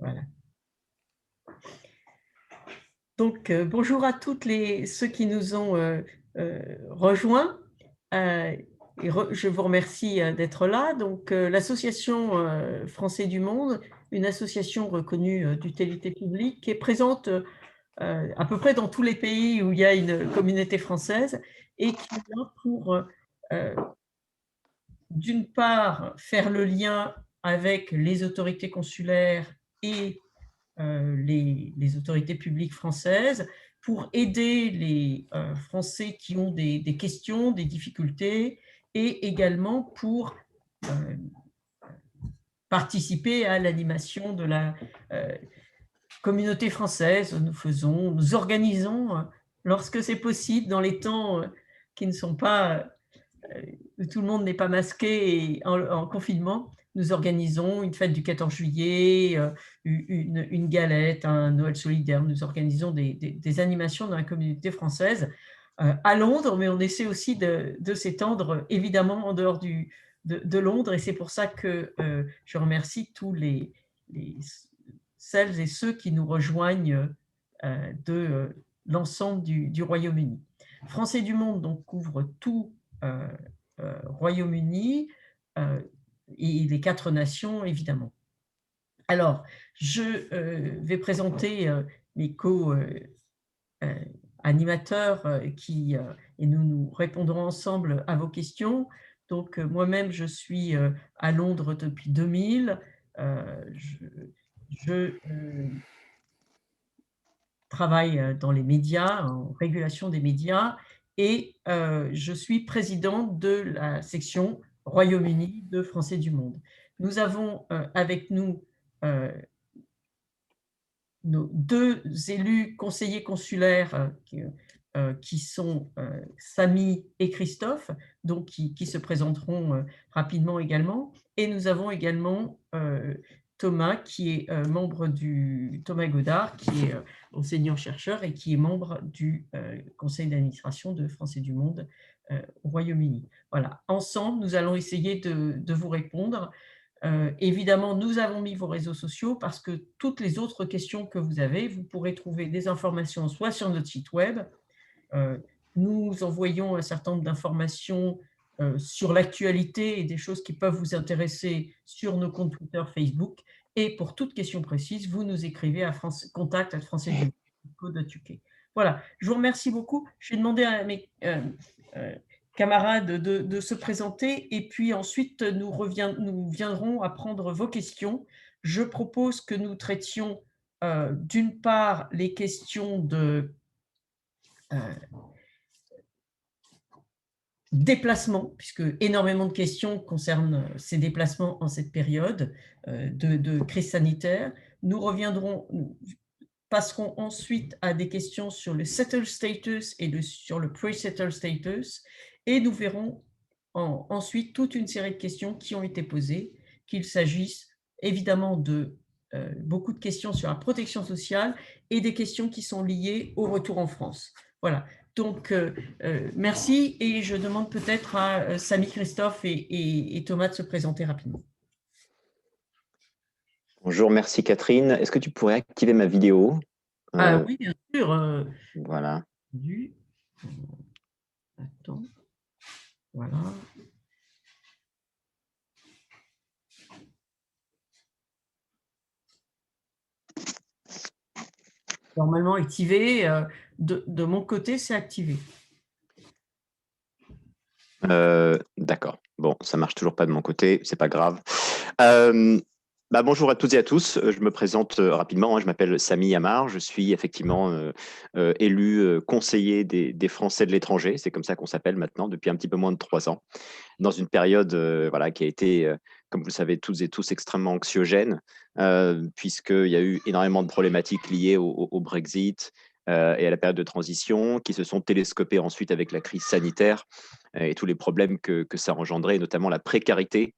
Voilà. Donc, bonjour à toutes ceux qui nous ont rejoints. Euh, je vous remercie d'être là. Donc, l'association Français du Monde, une association reconnue d'utilité publique, qui est présente à peu près dans tous les pays où il y a une communauté française et qui est là pour, d'une part, faire le lien avec les autorités consulaires et les autorités publiques françaises pour aider les Français qui ont des questions, des difficultés, et également pour euh, participer à l'animation de la euh, communauté française. Nous organisons, lorsque c'est possible, dans les temps qui ne sont pas où tout le monde n'est pas masqué et en confinement, nous organisons une fête du 14 juillet, une galette, un Noël solidaire. Nous organisons des animations dans la communauté française à Londres, mais on essaie aussi de s'étendre évidemment en dehors de Londres. Et c'est pour ça que je remercie tous les- celles et ceux qui nous rejoignent de l'ensemble du Royaume-Uni. Français du Monde donc couvre tout euh, Royaume-Uni et les 4 nations, évidemment. Alors, je vais présenter mes co-animateurs et nous répondrons ensemble à vos questions. Donc, moi-même, je suis à Londres depuis 2000. Je travaille dans les médias, en régulation des médias, et je suis présidente de la section Royaume-Uni de Français du Monde. Nous avons avec nous nos 2 élus conseillers consulaires qui sont Samy et Christophe, donc qui se présenteront rapidement également. Et nous avons également Thomas, qui est Thomas Godard, qui est enseignant-chercheur et qui est membre du conseil d'administration de Français du Monde au Royaume-Uni. Voilà, ensemble, nous allons essayer de vous répondre. Évidemment, nous avons mis vos réseaux sociaux parce que toutes les autres questions que vous avez, vous pourrez trouver des informations soit sur notre site web. Nous envoyons un certain nombre d'informations sur l'actualité et des choses qui peuvent vous intéresser sur nos comptes Twitter, Facebook. Et pour toute question précise, vous nous écrivez à contact@françaisdu.co.uk. Voilà, je vous remercie beaucoup. Je vais demander à mes camarades de se présenter et puis ensuite nous viendrons à prendre vos questions. Je propose que nous traitions d'une part les questions de déplacement, puisque énormément de questions concernent ces déplacements en cette période de crise sanitaire. Nous passerons ensuite à des questions sur le settled status et sur le pre-settled status, et nous verrons ensuite toute une série de questions qui ont été posées, qu'il s'agisse évidemment de beaucoup de questions sur la protection sociale et des questions qui sont liées au retour en France. Voilà. Donc, merci, et je demande peut-être à Samy, Christophe et Thomas de se présenter rapidement. Bonjour, merci Catherine. Est-ce que tu pourrais activer ma vidéo? Oui, bien sûr. Voilà. Attends. Voilà. Normalement activé. De mon côté, c'est activé. D'accord. Bon, ça marche toujours pas de mon côté, c'est pas grave. Bonjour à toutes et à tous. Je me présente rapidement, hein. Je m'appelle Samy Amar. Je suis effectivement élu conseiller des Français de l'étranger. C'est comme ça qu'on s'appelle maintenant depuis un petit peu moins de 3 ans, dans une période voilà, qui a été, comme vous le savez toutes et tous, extrêmement anxiogène, puisqu'il y a eu énormément de problématiques liées au Brexit et à la période de transition, qui se sont télescopées ensuite avec la crise sanitaire et tous les problèmes que ça a engendré, et notamment la précarité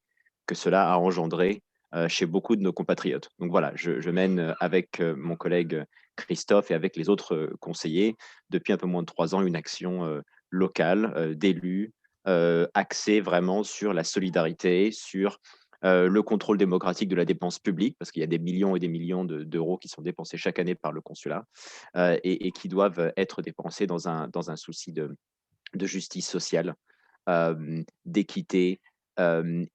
que cela a engendré chez beaucoup de nos compatriotes. Donc voilà, je mène avec mon collègue Christophe et avec les autres conseillers depuis un peu moins de 3 ans une action locale d'élus axée vraiment sur la solidarité, sur le contrôle démocratique de la dépense publique, parce qu'il y a des millions et des millions d'euros qui sont dépensés chaque année par le consulat, et qui doivent être dépensés dans un souci de justice sociale, d'équité,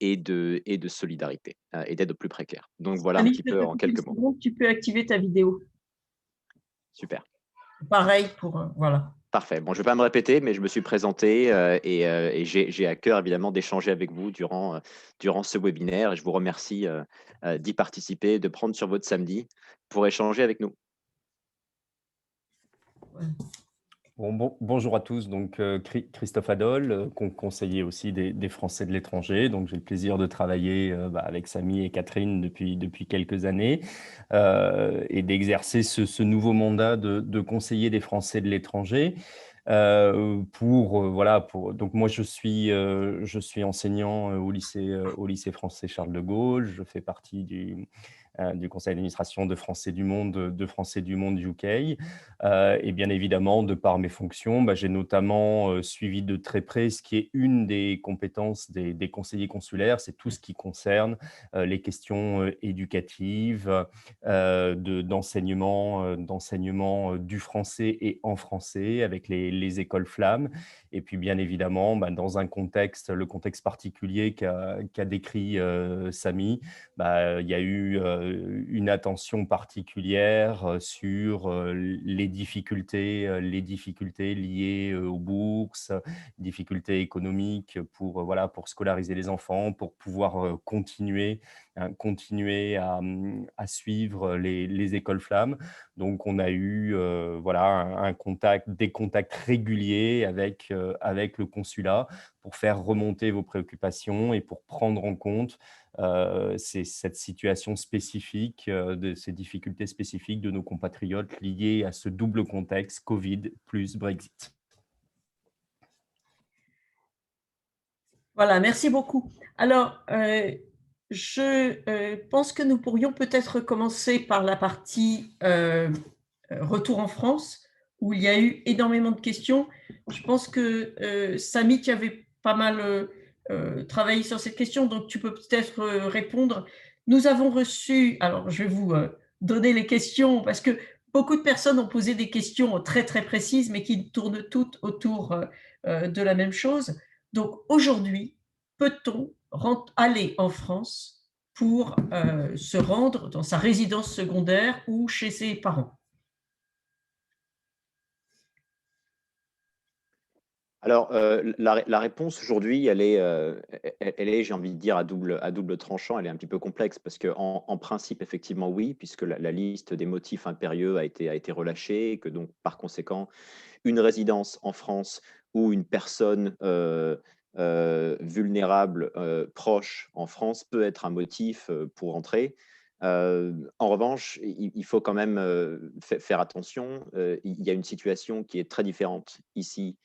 et de solidarité, et d'aide aux plus précaires. Donc voilà un Alice, petit je peu te en coupe une quelques mots. seconde, tu peux activer ta vidéo. Super. Pareil pour, voilà. Parfait. Bon, je ne vais pas me répéter, mais je me suis présenté, et j'ai à cœur évidemment d'échanger avec vous durant ce webinaire, et je vous remercie d'y participer, de prendre sur votre samedi pour échanger avec nous. Bonjour à tous, donc Christophe Adol, conseiller aussi des Français de l'étranger. Donc j'ai le plaisir de travailler avec Samy et Catherine depuis quelques années, et d'exercer ce nouveau mandat de conseiller des Français de l'étranger. Donc moi je suis enseignant au lycée français Charles de Gaulle. Je fais partie du conseil d'administration de Français du Monde UK. Et bien évidemment, de par mes fonctions, j'ai notamment suivi de très près ce qui est une des compétences des conseillers consulaires, c'est tout ce qui concerne les questions éducatives, d'enseignement du français et en français avec les écoles flammes. Et puis bien évidemment, dans le contexte particulier qu'a décrit Samy, il y a eu une attention particulière sur les difficultés liées aux bourses, difficultés économiques pour scolariser les enfants, pour pouvoir continuer à suivre les écoles flammes. Donc, on a eu des contacts réguliers avec le consulat pour faire remonter vos préoccupations et pour prendre en compte cette situation spécifique, de ces difficultés spécifiques de nos compatriotes liées à ce double contexte Covid plus Brexit. Voilà, merci beaucoup. Alors, je pense que nous pourrions peut-être commencer par la partie retour en France, où il y a eu énormément de questions. Je pense que Samy, tu avais pas mal travaillé sur cette question, donc tu peux peut-être répondre. Nous avons reçu, alors je vais vous donner les questions, parce que beaucoup de personnes ont posé des questions très très précises, mais qui tournent toutes autour de la même chose. Donc aujourd'hui, peut-on aller en France pour se rendre dans sa résidence secondaire ou chez ses parents? Alors, la réponse aujourd'hui, elle est, j'ai envie de dire, à double tranchant. Elle est un petit peu complexe parce qu'en principe, effectivement, oui, puisque la liste des motifs impérieux a été relâchée, et que donc, par conséquent, une résidence en France ou une personne vulnérable, proche en France, peut être un motif pour entrer. En revanche, il faut quand même faire attention. Il y a une situation qui est très différente ici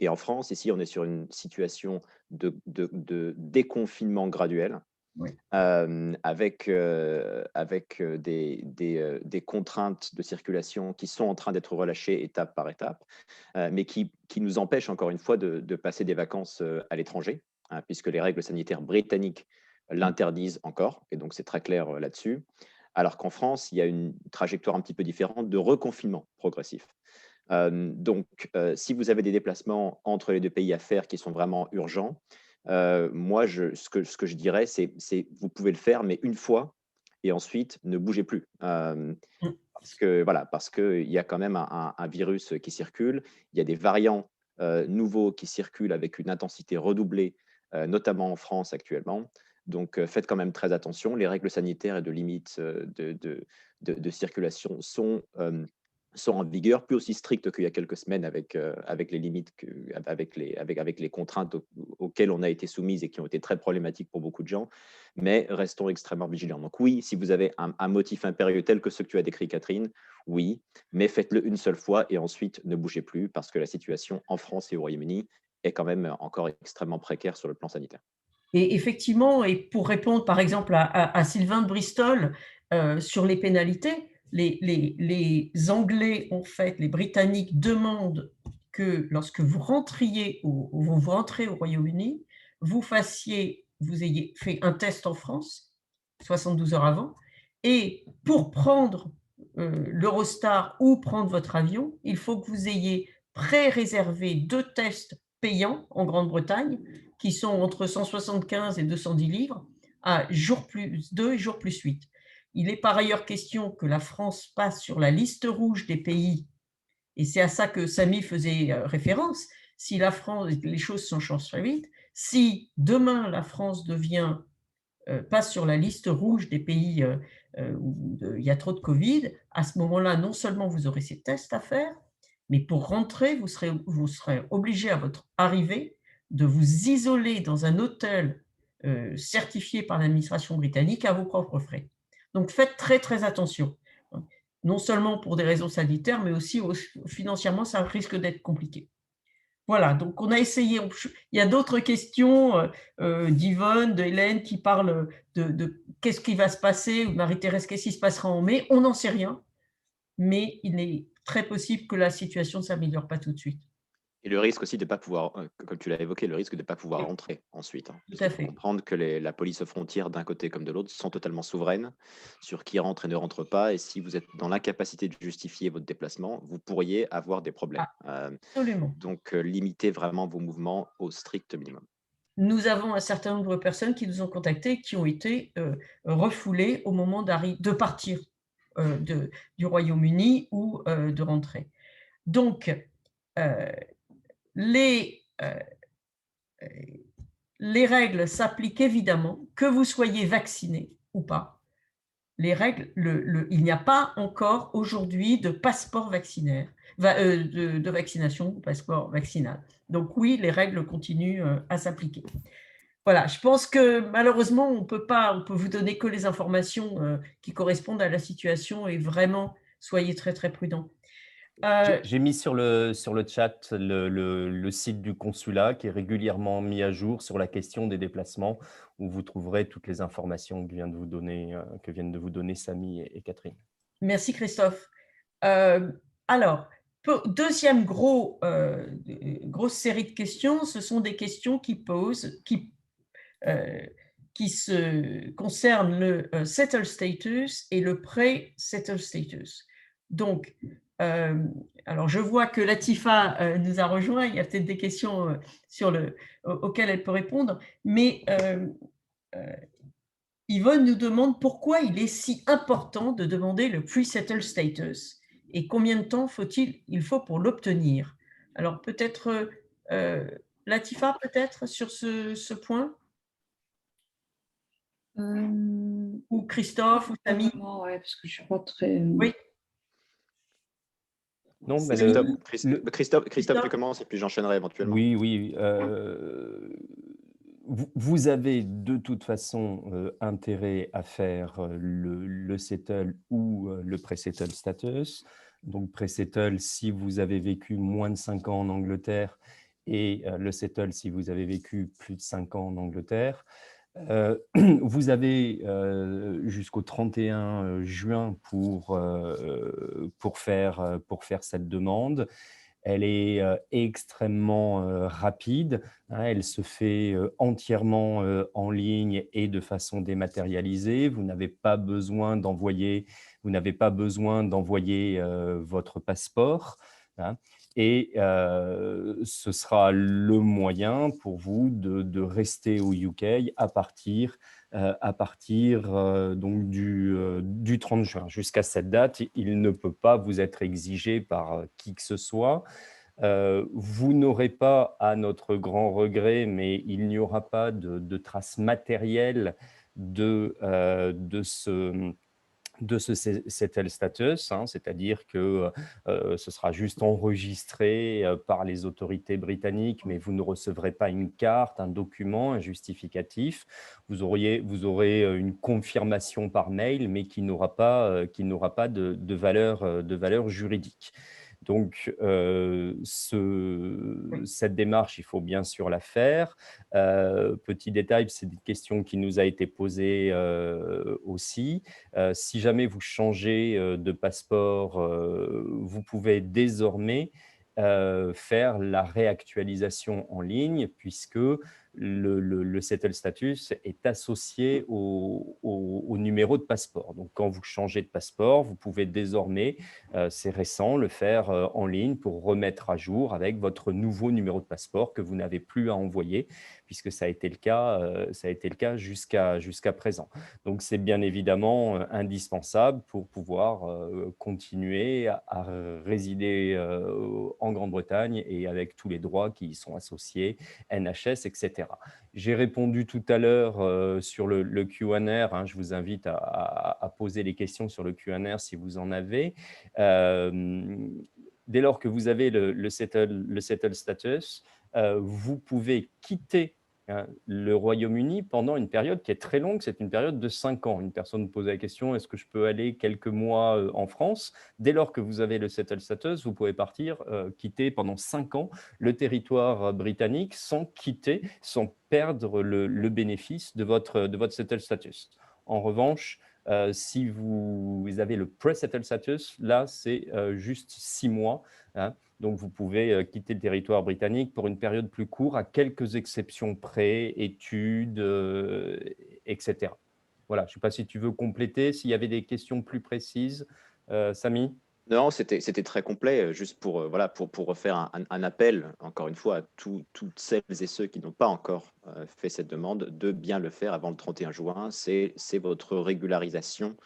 et en France. Ici, on est sur une situation de déconfinement graduel, Oui. avec des contraintes de circulation qui sont en train d'être relâchées étape par étape, mais qui nous empêchent encore une fois de passer des vacances à l'étranger, hein, puisque les règles sanitaires britanniques l'interdisent encore, et donc c'est très clair là-dessus. Alors qu'en France, il y a une trajectoire un petit peu différente de reconfinement progressif. Donc, si vous avez des déplacements entre les deux pays à faire qui sont vraiment urgents, moi, ce que je dirais, c'est vous pouvez le faire, mais une fois, et ensuite, ne bougez plus. Parce qu'il y a quand même un virus qui circule. Il y a des variants nouveaux qui circulent avec une intensité redoublée, notamment en France actuellement. Donc, faites quand même très attention. Les règles sanitaires et de limite de circulation sont en vigueur, plus aussi strictes qu'il y a quelques semaines, avec les limites, avec les contraintes auxquelles on a été soumise et qui ont été très problématiques pour beaucoup de gens. Mais restons extrêmement vigilants. Donc oui, si vous avez un motif impérieux tel que ce que tu as décrit, Catherine, oui, mais faites-le une seule fois et ensuite ne bougez plus, parce que la situation en France et au Royaume-Uni est quand même encore extrêmement précaire sur le plan sanitaire. Et effectivement, et pour répondre par exemple à Sylvain de Bristol sur les pénalités, les Anglais, en fait, les Britanniques demandent que lorsque vous rentrez au Royaume-Uni, vous vous ayez fait un test en France, 72 heures avant, et pour prendre l'Eurostar ou prendre votre avion, il faut que vous ayez pré-réservé 2 tests payants en Grande-Bretagne, qui sont entre 175 et 210 livres, à jour plus 2 et jour plus 8. Il est par ailleurs question que la France passe sur la liste rouge des pays, et c'est à ça que Samy faisait référence. Si la France, les choses changent très vite, si demain la France passe sur la liste rouge des pays où il y a trop de Covid, à ce moment-là, non seulement vous aurez ces tests à faire, mais pour rentrer, vous serez obligé à votre arrivée de vous isoler dans un hôtel certifié par l'administration britannique à vos propres frais. Donc faites très très attention. Non seulement pour des raisons sanitaires, mais aussi financièrement, ça risque d'être compliqué. Voilà, donc on a essayé. Il y a d'autres questions d'Yvonne, d'Hélène qui parlent de qu'est-ce qui va se passer, ou Marie-Thérèse, qu'est-ce qui se passera en mai. On n'en sait rien, mais il est très possible que la situation ne s'améliore pas tout de suite. Et le risque aussi de ne pas pouvoir, comme tu l'as évoqué, le risque de ne pas pouvoir Oui, rentrer ensuite. Hein. tout Parce à qu'il faut fait. comprendre que la police aux frontières, d'un côté comme de l'autre, sont totalement souveraines sur qui rentre et ne rentre pas. Et si vous êtes dans l'incapacité de justifier votre déplacement, vous pourriez avoir des problèmes. Ah, absolument. Donc, limitez vraiment vos mouvements au strict minimum. Nous avons un certain nombre de personnes qui nous ont contactés, qui ont été refoulées au moment de partir du Royaume-Uni ou de rentrer. Donc, euh, les, euh, les règles s'appliquent évidemment, que vous soyez vacciné ou pas. Les règles, il n'y a pas encore aujourd'hui de passeport vaccinaire, de vaccination, passeport vaccinal. Donc oui, les règles continuent à s'appliquer. Voilà, je pense que malheureusement, on peut vous donner que les informations qui correspondent à la situation, et vraiment, soyez très très prudents. J'ai mis sur le chat le site du consulat qui est régulièrement mis à jour sur la question des déplacements, où vous trouverez toutes les informations que viennent de vous donner Samy et Catherine. Merci Christophe. Alors, deuxième grosse série de questions, ce sont des questions qui concernent le settle status et le pre-settle status. Donc, alors je vois que Latifa nous a rejoint, il y a peut-être des questions auxquelles elle peut répondre, mais Yvonne nous demande pourquoi il est si important de demander le pre-settle status et combien de temps il faut pour l'obtenir. Alors peut-être Latifa, peut-être sur ce point, ou Christophe, ou Samy. Ouais, parce que je suis pas très. Oui. Non, mais Christophe, tu commences et puis j'enchaînerai éventuellement. Oui. Vous avez de toute façon intérêt à faire le settle ou le pre-settle status. Donc pre-settle si vous avez vécu moins de 5 ans en Angleterre, et le settle si vous avez vécu plus de 5 ans en Angleterre. Vous avez jusqu'au 31 juin pour faire cette demande. Elle est extrêmement rapide. Hein, elle se fait entièrement en ligne et de façon dématérialisée. Vous n'avez pas besoin d'envoyer votre passeport. Hein, et ce sera le moyen pour vous de rester au UK à partir donc du 30 juin. Jusqu'à cette date, il ne peut pas vous être exigé par qui que ce soit. Vous n'aurez pas, à notre grand regret, mais il n'y aura pas de traces matérielles de ce settle status, hein, c'est-à-dire que ce sera juste enregistré par les autorités britanniques, mais vous ne recevrez pas une carte, un document, un justificatif. Vous aurez une confirmation par mail, mais qui n'aura pas de valeur juridique. Donc, cette démarche, il faut bien sûr la faire. Petit détail, c'est une question qui nous a été posée aussi. Si jamais vous changez de passeport, vous pouvez désormais faire la réactualisation en ligne, puisque le settle status est associé au numéro de passeport. Donc, quand vous changez de passeport, vous pouvez désormais, c'est récent, le faire en ligne pour remettre à jour avec votre nouveau numéro de passeport que vous n'avez plus à envoyer, puisque ça a été le cas jusqu'à présent. Donc, c'est bien évidemment indispensable pour pouvoir continuer à résider en Grande-Bretagne et avec tous les droits qui y sont associés, NHS, etc. J'ai répondu tout à l'heure sur le Q&A. Je vous invite à poser les questions sur le Q&A si vous en avez. Dès lors que vous avez le settle status, vous pouvez quitter le Royaume-Uni pendant une période qui est très longue, c'est une période de 5 ans. Une personne me pose la question, est-ce que je peux aller quelques mois en France? Dès lors que vous avez le settle status, vous pouvez partir, quitter pendant 5 ans le territoire britannique sans perdre le bénéfice de votre settle status. En revanche, si vous avez le pre-settle status, là, c'est juste 6 mois. Donc, vous pouvez quitter le territoire britannique pour une période plus courte, à quelques exceptions près, études, etc. Voilà, je ne sais pas si tu veux compléter, s'il y avait des questions plus précises. Samy ? Non, c'était très complet, juste pour refaire un appel, encore une fois, à toutes celles et ceux qui n'ont pas encore fait cette demande, de bien le faire avant le 31 juin. C'est votre régularisation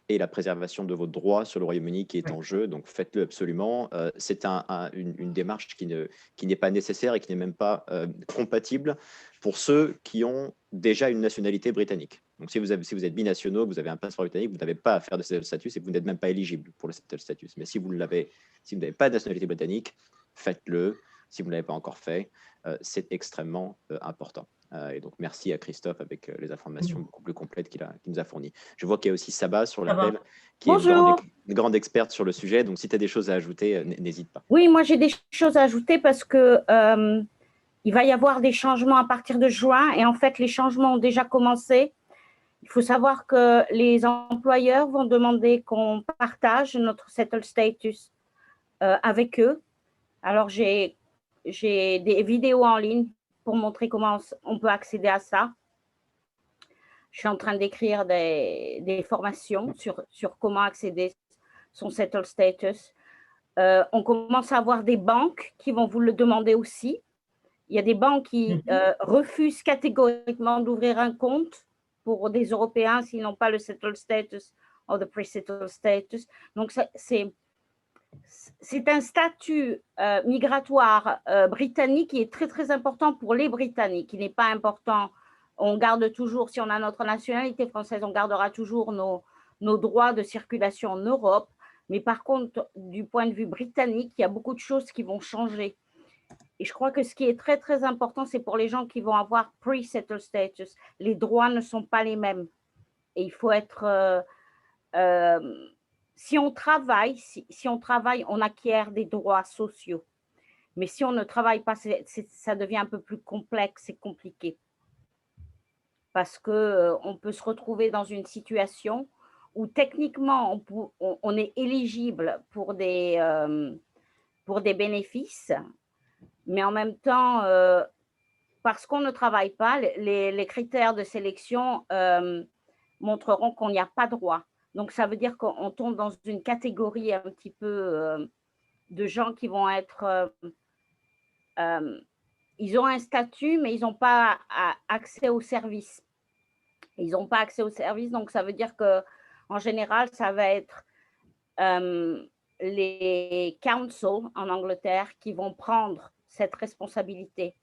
et la préservation de vos droits sur le Royaume-Uni qui est en jeu, donc faites-le absolument. C'est une démarche qui n'est pas nécessaire et qui n'est même pas compatible pour ceux qui ont déjà une nationalité britannique. Donc si vous êtes binationaux, que vous avez un passeport britannique, vous n'avez pas à faire de settle status et vous n'êtes même pas éligible pour le settle status. Mais si vous n'avez pas de nationalité britannique, faites-le. Si vous ne l'avez pas encore fait, c'est extrêmement important. Et donc, merci à Christophe avec les informations beaucoup plus complètes qu'il nous a fournies. Je vois qu'il y a aussi Saba sur l'appel, qui est une grande experte sur le sujet. Donc, si tu as des choses à ajouter, n'hésite pas. Oui, moi, j'ai des choses à ajouter parce que il va y avoir des changements à partir de juin. Et en fait, les changements ont déjà commencé. Il faut savoir que les employeurs vont demander qu'on partage notre settle status avec eux. Alors, j'ai des vidéos en ligne pour montrer comment on peut accéder à ça. Je suis en train d'écrire des formations sur comment accéder son settle status. On commence à avoir des banques qui vont vous le demander aussi. Il y a des banques qui refusent catégoriquement d'ouvrir un compte pour des Européens s'ils n'ont pas le settle status ou le pre-settle status. Donc, c'est un statut migratoire britannique qui est très, très important pour les Britanniques. Il n'est pas important. On garde toujours, si on a notre nationalité française, on gardera toujours nos droits de circulation en Europe. Mais par contre, du point de vue britannique, il y a beaucoup de choses qui vont changer. Et je crois que ce qui est très, très important, c'est pour les gens qui vont avoir pre-settle status. Les droits ne sont pas les mêmes. Et il faut être… si on travaille, on acquiert des droits sociaux. Mais si on ne travaille pas, ça devient un peu plus complexe et compliqué. Parce qu'on peut se retrouver dans une situation où techniquement, on est éligible pour des bénéfices, mais en même temps, parce qu'on ne travaille pas, les critères de sélection montreront qu'on n'y a pas droit. Donc, ça veut dire qu'on tombe dans une catégorie un petit peu de gens qui vont être… ils ont un statut, mais ils n'ont pas accès aux services. Ils n'ont pas accès aux services, donc ça veut dire qu'en général, ça va être les councils en Angleterre qui vont prendre cette responsabilité.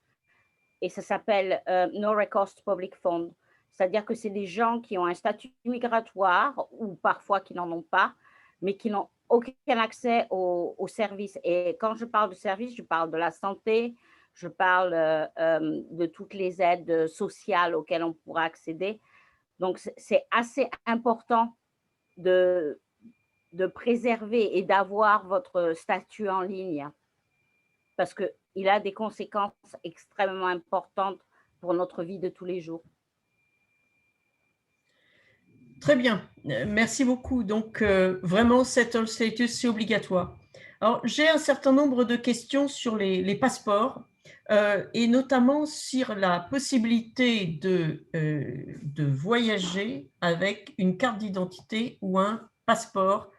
Et ça s'appelle No Recourse Public Fund. C'est-à-dire que c'est des gens qui ont un statut migratoire ou parfois qui n'en ont pas, mais qui n'ont aucun accès aux services. Et quand je parle de services, je parle de la santé, je parle de toutes les aides sociales auxquelles on pourra accéder. Donc, c'est assez important de préserver et d'avoir votre statut en ligne parce qu'il a des conséquences extrêmement importantes pour notre vie de tous les jours. Très bien, merci beaucoup. Donc, vraiment, settle status, c'est obligatoire. Alors, j'ai un certain nombre de questions sur les passeports. et notamment sur la possibilité de voyager avec une carte d'identité ou un passeport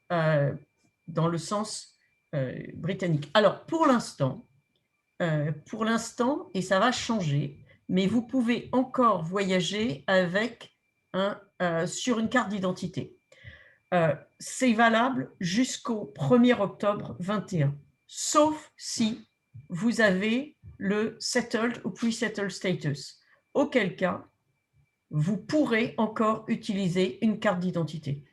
dans le sens britannique. Alors, pour l'instant, et ça va changer, mais vous pouvez encore voyager avec sur une carte d'identité. C'est valable jusqu'au 1er octobre 21, sauf si vous avez le settled ou pre-settled status, auquel cas, vous pourrez encore utiliser une carte d'identité.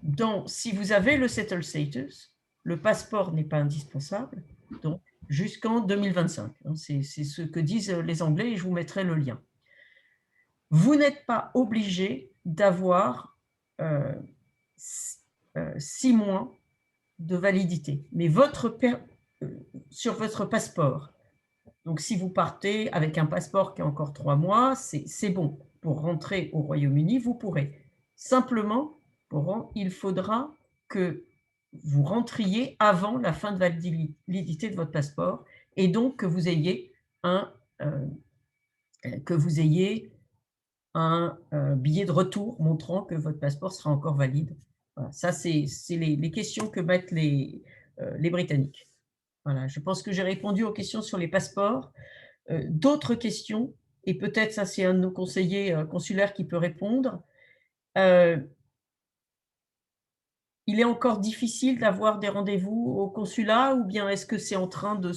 Donc, si vous avez le settled status, le passeport n'est pas indispensable, donc jusqu'en 2025. C'est ce que disent les Anglais et je vous mettrai le lien. Vous n'êtes pas obligé d'avoir 6 mois de validité, mais sur votre passeport. Donc, si vous partez avec un passeport qui a encore 3 mois, c'est bon. Pour rentrer au Royaume-Uni, vous pourrez. Simplement, il faudra que vous rentriez avant la fin de validité de votre passeport et donc que vous ayez un billet de retour montrant que votre passeport sera encore valide. Voilà, ça, c'est les questions que mettent les Britanniques. Voilà, je pense que j'ai répondu aux questions sur les passeports. D'autres questions, et peut-être ça c'est un de nos conseillers consulaires qui peut répondre. Il est encore difficile d'avoir des rendez-vous au consulat ou bien est-ce que c'est en train de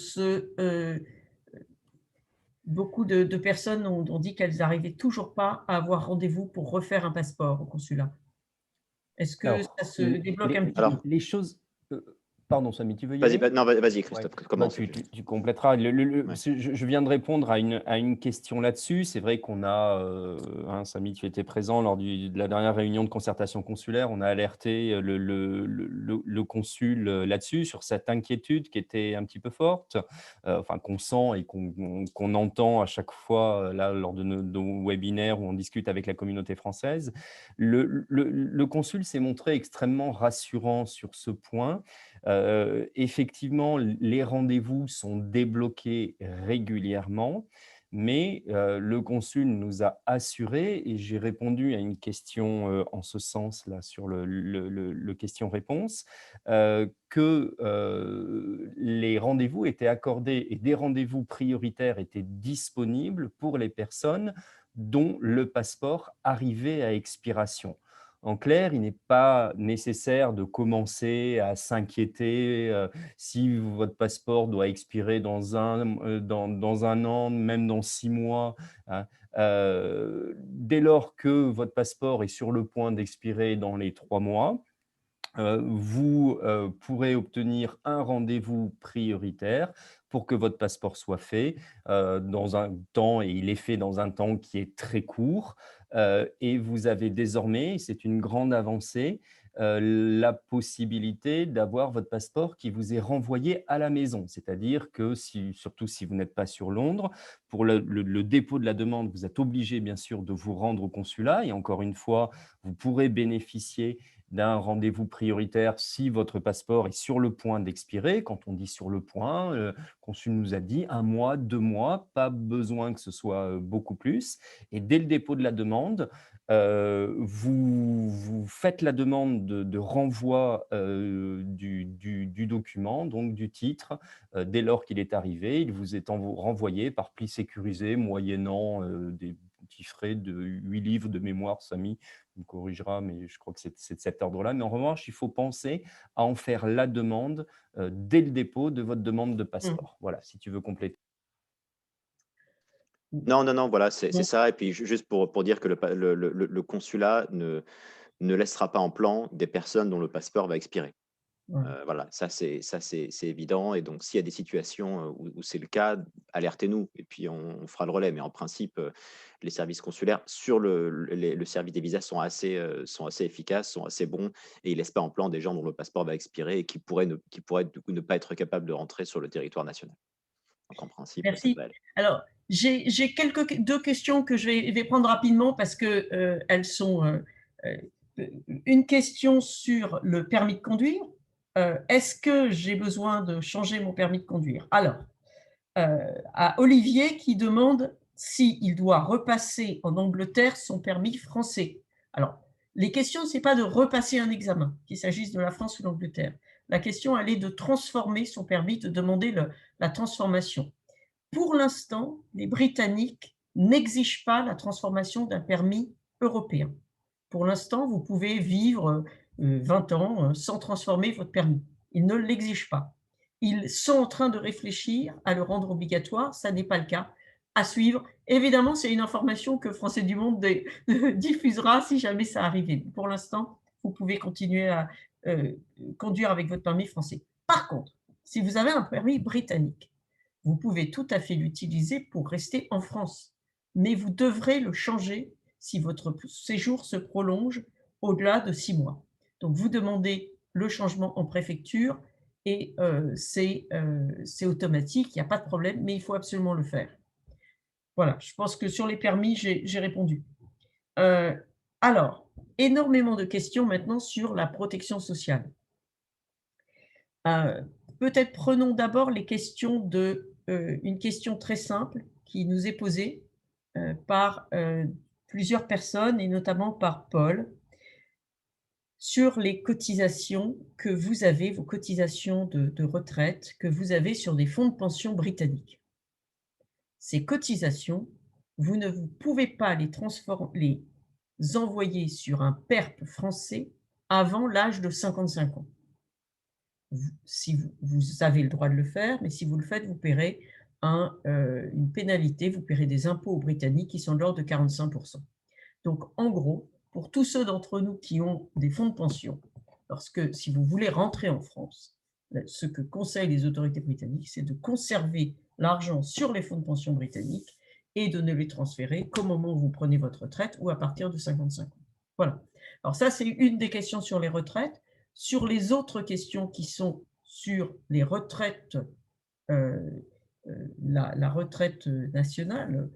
beaucoup de personnes ont dit qu'elles n'arrivaient toujours pas à avoir rendez-vous pour refaire un passeport au consulat. Est-ce que Alors, ça se débloque un petit peu? les choses… Pardon, Samy, tu veux y aller? Vas-y, Christophe, Ouais. commence. Tu compléteras. Ouais. Je viens de répondre à une question là-dessus. C'est vrai qu'on a, Samy, tu étais présent lors de la dernière réunion de concertation consulaire, on a alerté le consul là-dessus, sur cette inquiétude qui était un petit peu forte, enfin qu'on sent et qu'on entend à chaque fois là, lors de nos webinaires où on discute avec la communauté française. Le consul s'est montré extrêmement rassurant sur ce point. Effectivement, les rendez-vous sont débloqués régulièrement, mais le consul nous a assuré, et j'ai répondu à une question en ce sens là sur le question-réponse, que les rendez-vous étaient accordés et des rendez-vous prioritaires étaient disponibles pour les personnes dont le passeport arrivait à expiration. En clair, il n'est pas nécessaire de commencer à s'inquiéter si votre passeport doit expirer dans un an, même dans 6 mois. Hein. Dès lors que votre passeport est sur le point d'expirer dans les 3 mois, vous pourrez obtenir un rendez-vous prioritaire pour que votre passeport soit fait dans un temps, et il est fait dans un temps qui est très court. Et vous avez désormais, c'est une grande avancée, la possibilité d'avoir votre passeport qui vous est renvoyé à la maison. C'est-à-dire que, surtout si vous n'êtes pas sur Londres, pour le dépôt de la demande, vous êtes obligé bien sûr de vous rendre au consulat. Et encore une fois, vous pourrez bénéficier d'un rendez-vous prioritaire si votre passeport est sur le point d'expirer. Quand on dit sur le point, le consul nous a dit 1 mois, 2 mois, pas besoin que ce soit beaucoup plus. Et dès le dépôt de la demande, vous faites la demande de renvoi du document, donc du titre, dès lors qu'il est arrivé. Il vous est renvoyé par pli sécurisé, moyennant des petits frais de 8 livres de mémoire. Samy me corrigera, mais je crois que c'est de cet ordre-là. Mais en revanche, il faut penser à en faire la demande dès le dépôt de votre demande de passeport. Voilà, si tu veux compléter. Non, voilà, c'est ça. Et puis, juste pour dire que le consulat ne laissera pas en plan des personnes dont le passeport va expirer. Voilà, ça c'est évident. Et donc, s'il y a des situations où c'est le cas, alertez-nous et puis on fera le relais. Mais en principe, les services consulaires sur le service des visas sont assez efficaces, sont assez bons, et ils ne laissent pas en plan des gens dont le passeport va expirer et qui pourraient du coup ne pas être capables de rentrer sur le territoire national. Donc, en principe, ça Merci. devrait aller. Alors, j'ai deux questions que je vais prendre rapidement parce qu'elles sont une question sur le permis de conduire est-ce que j'ai besoin de changer mon permis de conduire? Alors, à Olivier qui demande s'il doit repasser en Angleterre son permis français. Alors, les questions, ce n'est pas de repasser un examen, qu'il s'agisse de la France ou de l'Angleterre. La question, elle est de transformer son permis, de demander la transformation. Pour l'instant, les Britanniques n'exigent pas la transformation d'un permis européen. Pour l'instant, vous pouvez vivre 20 ans sans transformer votre permis. Ils ne l'exigent pas. Ils sont en train de réfléchir à le rendre obligatoire. Ça n'est pas le cas. À suivre. Évidemment, c'est une information que Français du Monde diffusera si jamais ça arrivait. Pour l'instant, vous pouvez continuer à conduire avec votre permis français. Par contre, si vous avez un permis britannique, vous pouvez tout à fait l'utiliser pour rester en France. Mais vous devrez le changer si votre séjour se prolonge au-delà de 6 mois. Donc, vous demandez le changement en préfecture et c'est automatique, il n'y a pas de problème, mais il faut absolument le faire. Voilà, je pense que sur les permis, j'ai répondu. Alors, énormément de questions maintenant sur la protection sociale. Peut-être prenons d'abord les questions une question très simple qui nous est posée par plusieurs personnes et notamment par Paul sur les cotisations que vous avez, vos cotisations de retraite que vous avez sur des fonds de pension britanniques. Ces cotisations, vous ne pouvez pas les envoyer sur un PERP français avant l'âge de 55 ans. Si vous avez le droit de le faire, mais si vous le faites, vous paierez une pénalité, vous paierez des impôts britanniques qui sont de l'ordre de 45%. Donc, en gros, pour tous ceux d'entre nous qui ont des fonds de pension, si vous voulez rentrer en France, ce que conseillent les autorités britanniques, c'est de conserver l'argent sur les fonds de pension britanniques et de ne les transférer qu'au moment où vous prenez votre retraite ou à partir de 55 ans. Voilà. Alors ça, c'est une des questions sur les retraites. Sur les autres questions qui sont sur les retraites, la retraite nationale,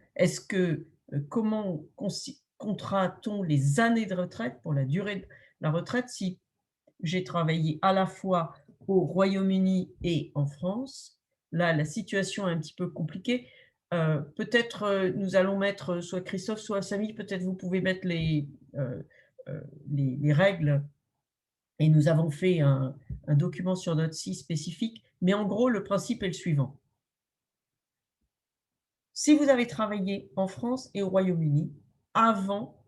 comment comptera-t-on les années de retraite pour la durée de la retraite si j'ai travaillé à la fois au Royaume-Uni et en France? Là, la situation est un petit peu compliquée. Peut-être nous allons mettre, soit Christophe, soit Samy, peut-être vous pouvez mettre les règles. Et nous avons fait un document sur notre site spécifique, mais en gros, le principe est le suivant. Si vous avez travaillé en France et au Royaume-Uni avant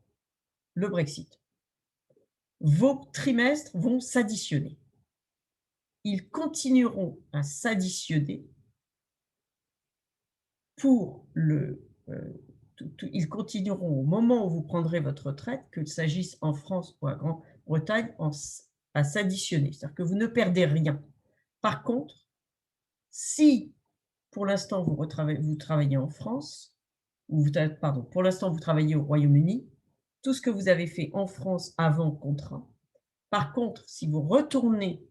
le Brexit, vos trimestres vont s'additionner. Ils continueront à s'additionner ils continueront au moment où vous prendrez votre retraite, qu'il s'agisse en France ou à Grande-Bretagne, à s'additionner. C'est-à-dire que vous ne perdez rien. Par contre, si pour l'instant vous travaillez en France, pour l'instant vous travaillez au Royaume-Uni, tout ce que vous avez fait en France avant contrat. Par contre, si vous retournez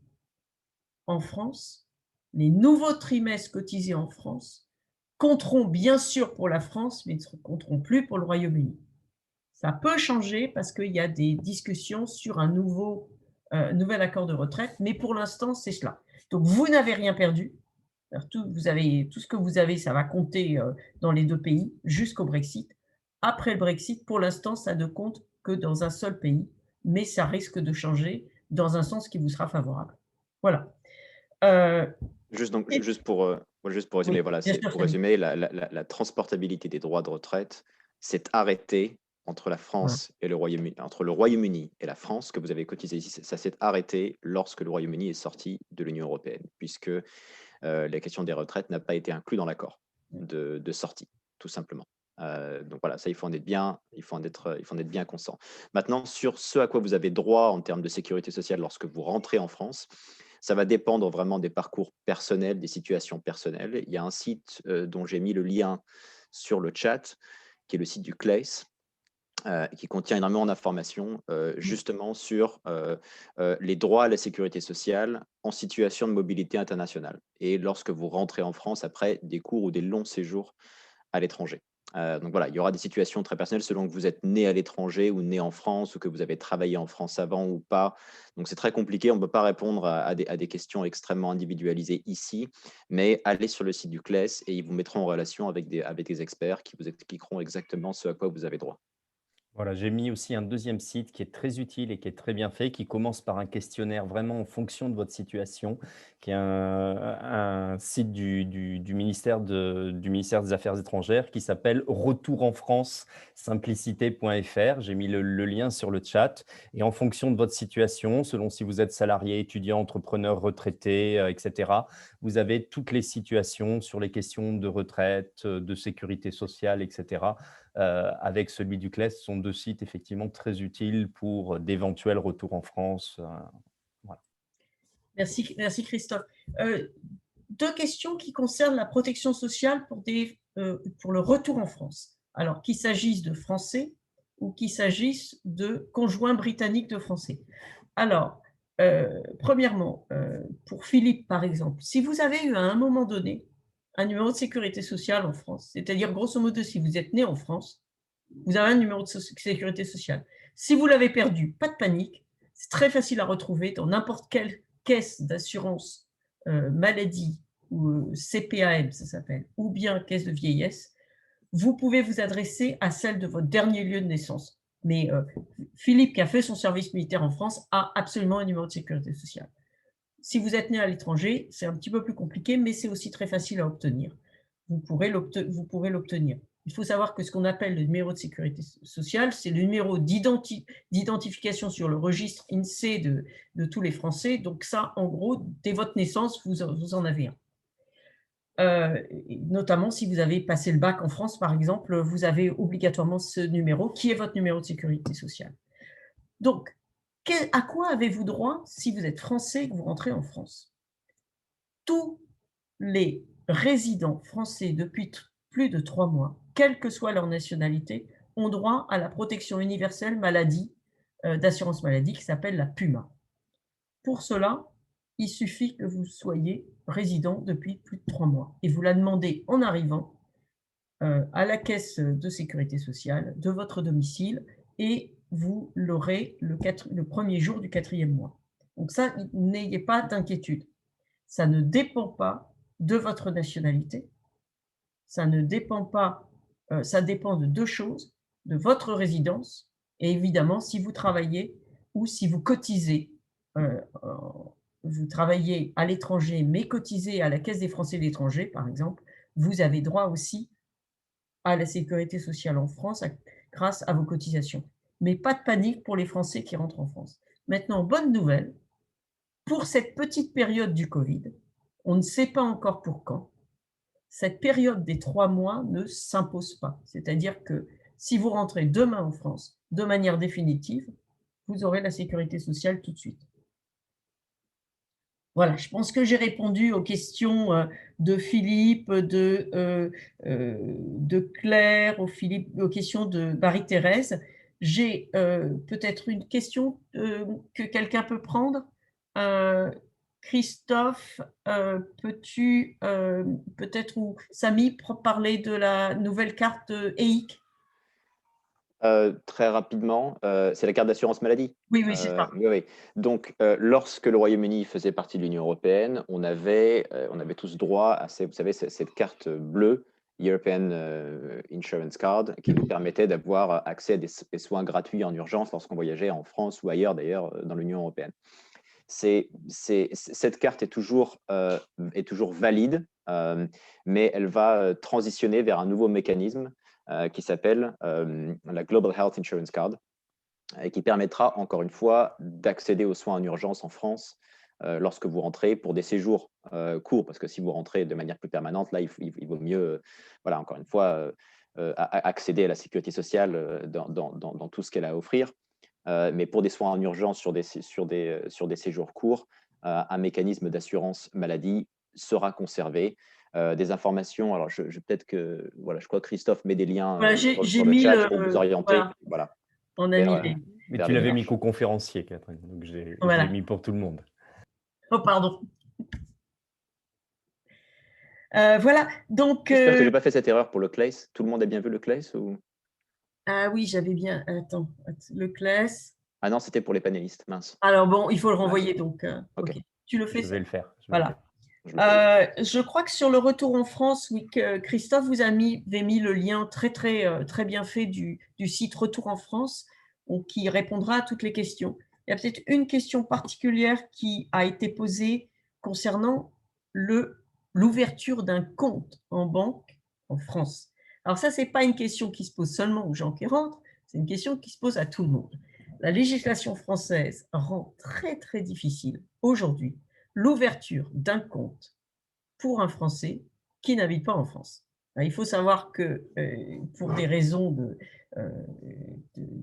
en France, les nouveaux trimestres cotisés en France compteront bien sûr pour la France, mais ne compteront plus pour le Royaume-Uni. Ça peut changer parce qu'il y a des discussions sur un nouvel accord de retraite, mais pour l'instant, c'est cela. Donc, vous n'avez rien perdu. Tout ce que vous avez, ça va compter dans les deux pays jusqu'au Brexit. Après le Brexit, pour l'instant, ça ne compte que dans un seul pays, mais ça risque de changer dans un sens qui vous sera favorable. Voilà. Juste pour résumer, Oui, voilà, bien sûr, pour résumer, la transportabilité des droits de retraite s'est arrêtée entre la France et le Royaume-Uni, entre le Royaume-Uni et la France que vous avez cotisé ici. Ça s'est arrêté lorsque le Royaume-Uni est sorti de l'Union européenne, puisque la question des retraites n'a pas été inclue dans l'accord de sortie, tout simplement. Donc voilà, ça, il faut en être bien conscient. Maintenant, sur ce à quoi vous avez droit en termes de sécurité sociale lorsque vous rentrez en France, ça va dépendre vraiment des parcours personnels, des situations personnelles. Il y a un site dont j'ai mis le lien sur le chat, qui est le site du CLEIS, qui contient énormément d'informations justement sur les droits à la sécurité sociale en situation de mobilité internationale et lorsque vous rentrez en France après des courts ou des longs séjours à l'étranger. Donc voilà, il y aura des situations très personnelles selon que vous êtes né à l'étranger ou né en France ou que vous avez travaillé en France avant ou pas. Donc c'est très compliqué, on ne peut pas répondre à des questions extrêmement individualisées ici, mais allez sur le site du CLES et ils vous mettront en relation avec des experts qui vous expliqueront exactement ce à quoi vous avez droit. Voilà, j'ai mis aussi un deuxième site qui est très utile et qui est très bien fait, qui commence par un questionnaire vraiment en fonction de votre situation, qui est un site du ministère du ministère des Affaires étrangères qui s'appelle Retour en France, simplicité.fr. J'ai mis le lien sur le chat. Et en fonction de votre situation, selon si vous êtes salarié, étudiant, entrepreneur, retraité, etc., vous avez toutes les situations sur les questions de retraite, de sécurité sociale, etc. Avec celui du CLES, ce sont deux sites effectivement très utiles pour d'éventuels retours en France. Voilà. Merci, merci Christophe. Deux questions qui concernent la protection sociale pour le retour en France. Alors, qu'il s'agisse de Français ou qu'il s'agisse de conjoints britanniques de Français. Alors, premièrement, pour Philippe, par exemple, si vous avez eu à un moment donné un numéro de sécurité sociale en France, c'est-à-dire grosso modo, si vous êtes né en France, vous avez un numéro de sécurité sociale. Si vous l'avez perdu, pas de panique, c'est très facile à retrouver dans n'importe quelle caisse d'assurance maladie ou CPAM, ça s'appelle, ou bien caisse de vieillesse. Vous pouvez vous adresser à celle de votre dernier lieu de naissance. Mais Philippe, qui a fait son service militaire en France, a absolument un numéro de sécurité sociale. Si vous êtes né à l'étranger, c'est un petit peu plus compliqué, mais c'est aussi très facile à obtenir. Vous pourrez l'obtenir. Il faut savoir que ce qu'on appelle le numéro de sécurité sociale, c'est le numéro d'identification sur le registre INSEE de tous les Français. Donc ça, en gros, dès votre naissance, vous en avez un. Notamment si vous avez passé le bac en France, par exemple, vous avez obligatoirement ce numéro, qui est votre numéro de sécurité sociale. Donc, à quoi avez-vous droit si vous êtes français et que vous rentrez en France? Tous les résidents français depuis plus de 3 mois, quelle que soit leur nationalité, ont droit à la protection universelle maladie d'assurance maladie qui s'appelle la PUMA. Pour cela, il suffit que vous soyez résident depuis plus de 3 mois et vous la demandez en arrivant à la caisse de sécurité sociale de votre domicile et vous l'aurez le premier jour du 4e mois. Donc ça, n'ayez pas d'inquiétude. Ça ne dépend pas de votre nationalité. Ça ne dépend pas, ça dépend de deux choses, de votre résidence et évidemment si vous travaillez ou si vous cotisez. Vous travaillez à l'étranger mais cotisez à la Caisse des Français de l'étranger, par exemple, vous avez droit aussi à la sécurité sociale en France grâce à vos cotisations. Mais pas de panique pour les Français qui rentrent en France. Maintenant, bonne nouvelle, pour cette petite période du Covid, on ne sait pas encore pour quand, cette période des 3 mois ne s'impose pas. C'est-à-dire que si vous rentrez demain en France, de manière définitive, vous aurez la sécurité sociale tout de suite. Voilà, je pense que j'ai répondu aux questions de Philippe, de Claire, aux questions de Marie-Thérèse. J'ai peut-être une question que quelqu'un peut prendre. Christophe, peux-tu peut-être, ou Samy, parler de la nouvelle carte EIC? Très rapidement, c'est la carte d'assurance maladie. Oui, oui, c'est ça. Oui. Donc, lorsque le Royaume-Uni faisait partie de l'Union européenne, on avait tous droit à vous savez, cette carte bleue, European Insurance Card, qui nous permettait d'avoir accès à des soins gratuits en urgence lorsqu'on voyageait en France ou ailleurs, d'ailleurs, dans l'Union européenne. Cette carte est toujours valide, mais elle va transitionner vers un nouveau mécanisme qui s'appelle la Global Health Insurance Card et qui permettra, encore une fois, d'accéder aux soins en urgence en France lorsque vous rentrez pour des séjours courts, parce que si vous rentrez de manière plus permanente, là, il vaut mieux, voilà, encore une fois, accéder à la sécurité sociale dans tout ce qu'elle a à offrir. Mais pour des soins en urgence sur des séjours courts, un mécanisme d'assurance maladie sera conservé. Des informations, alors peut-être que, voilà, je crois que Christophe met des liens Voilà, sur le chat pour vous orienter. Voilà. On a mis mais tu l'avais mis co-conférencier, Catherine, donc je l'ai mis pour tout le monde. Oh, pardon. Voilà, donc... J'espère que je n'ai pas fait cette erreur pour le CLACE. Tout le monde a bien vu le CLACE ou... Ah oui, j'avais bien... Attends, le CLES. Ah non, c'était pour les panélistes, mince. Alors bon, il faut le Mince. renvoyer, donc... Ok. ok. Tu le fais, Je ça vais le faire. Voilà. Je le fais. Je crois que sur le retour en France, oui, que Christophe vous avez mis le lien très bien fait du site Retour en France, qui répondra à toutes les questions. Il y a peut-être une question particulière qui a été posée concernant l'ouverture d'un compte en banque en France. Alors ça, ce n'est pas une question qui se pose seulement aux gens qui rentrent, c'est une question qui se pose à tout le monde. La législation française rend très difficile aujourd'hui l'ouverture d'un compte pour un Français qui n'habite pas en France. Il faut savoir que pour des raisons de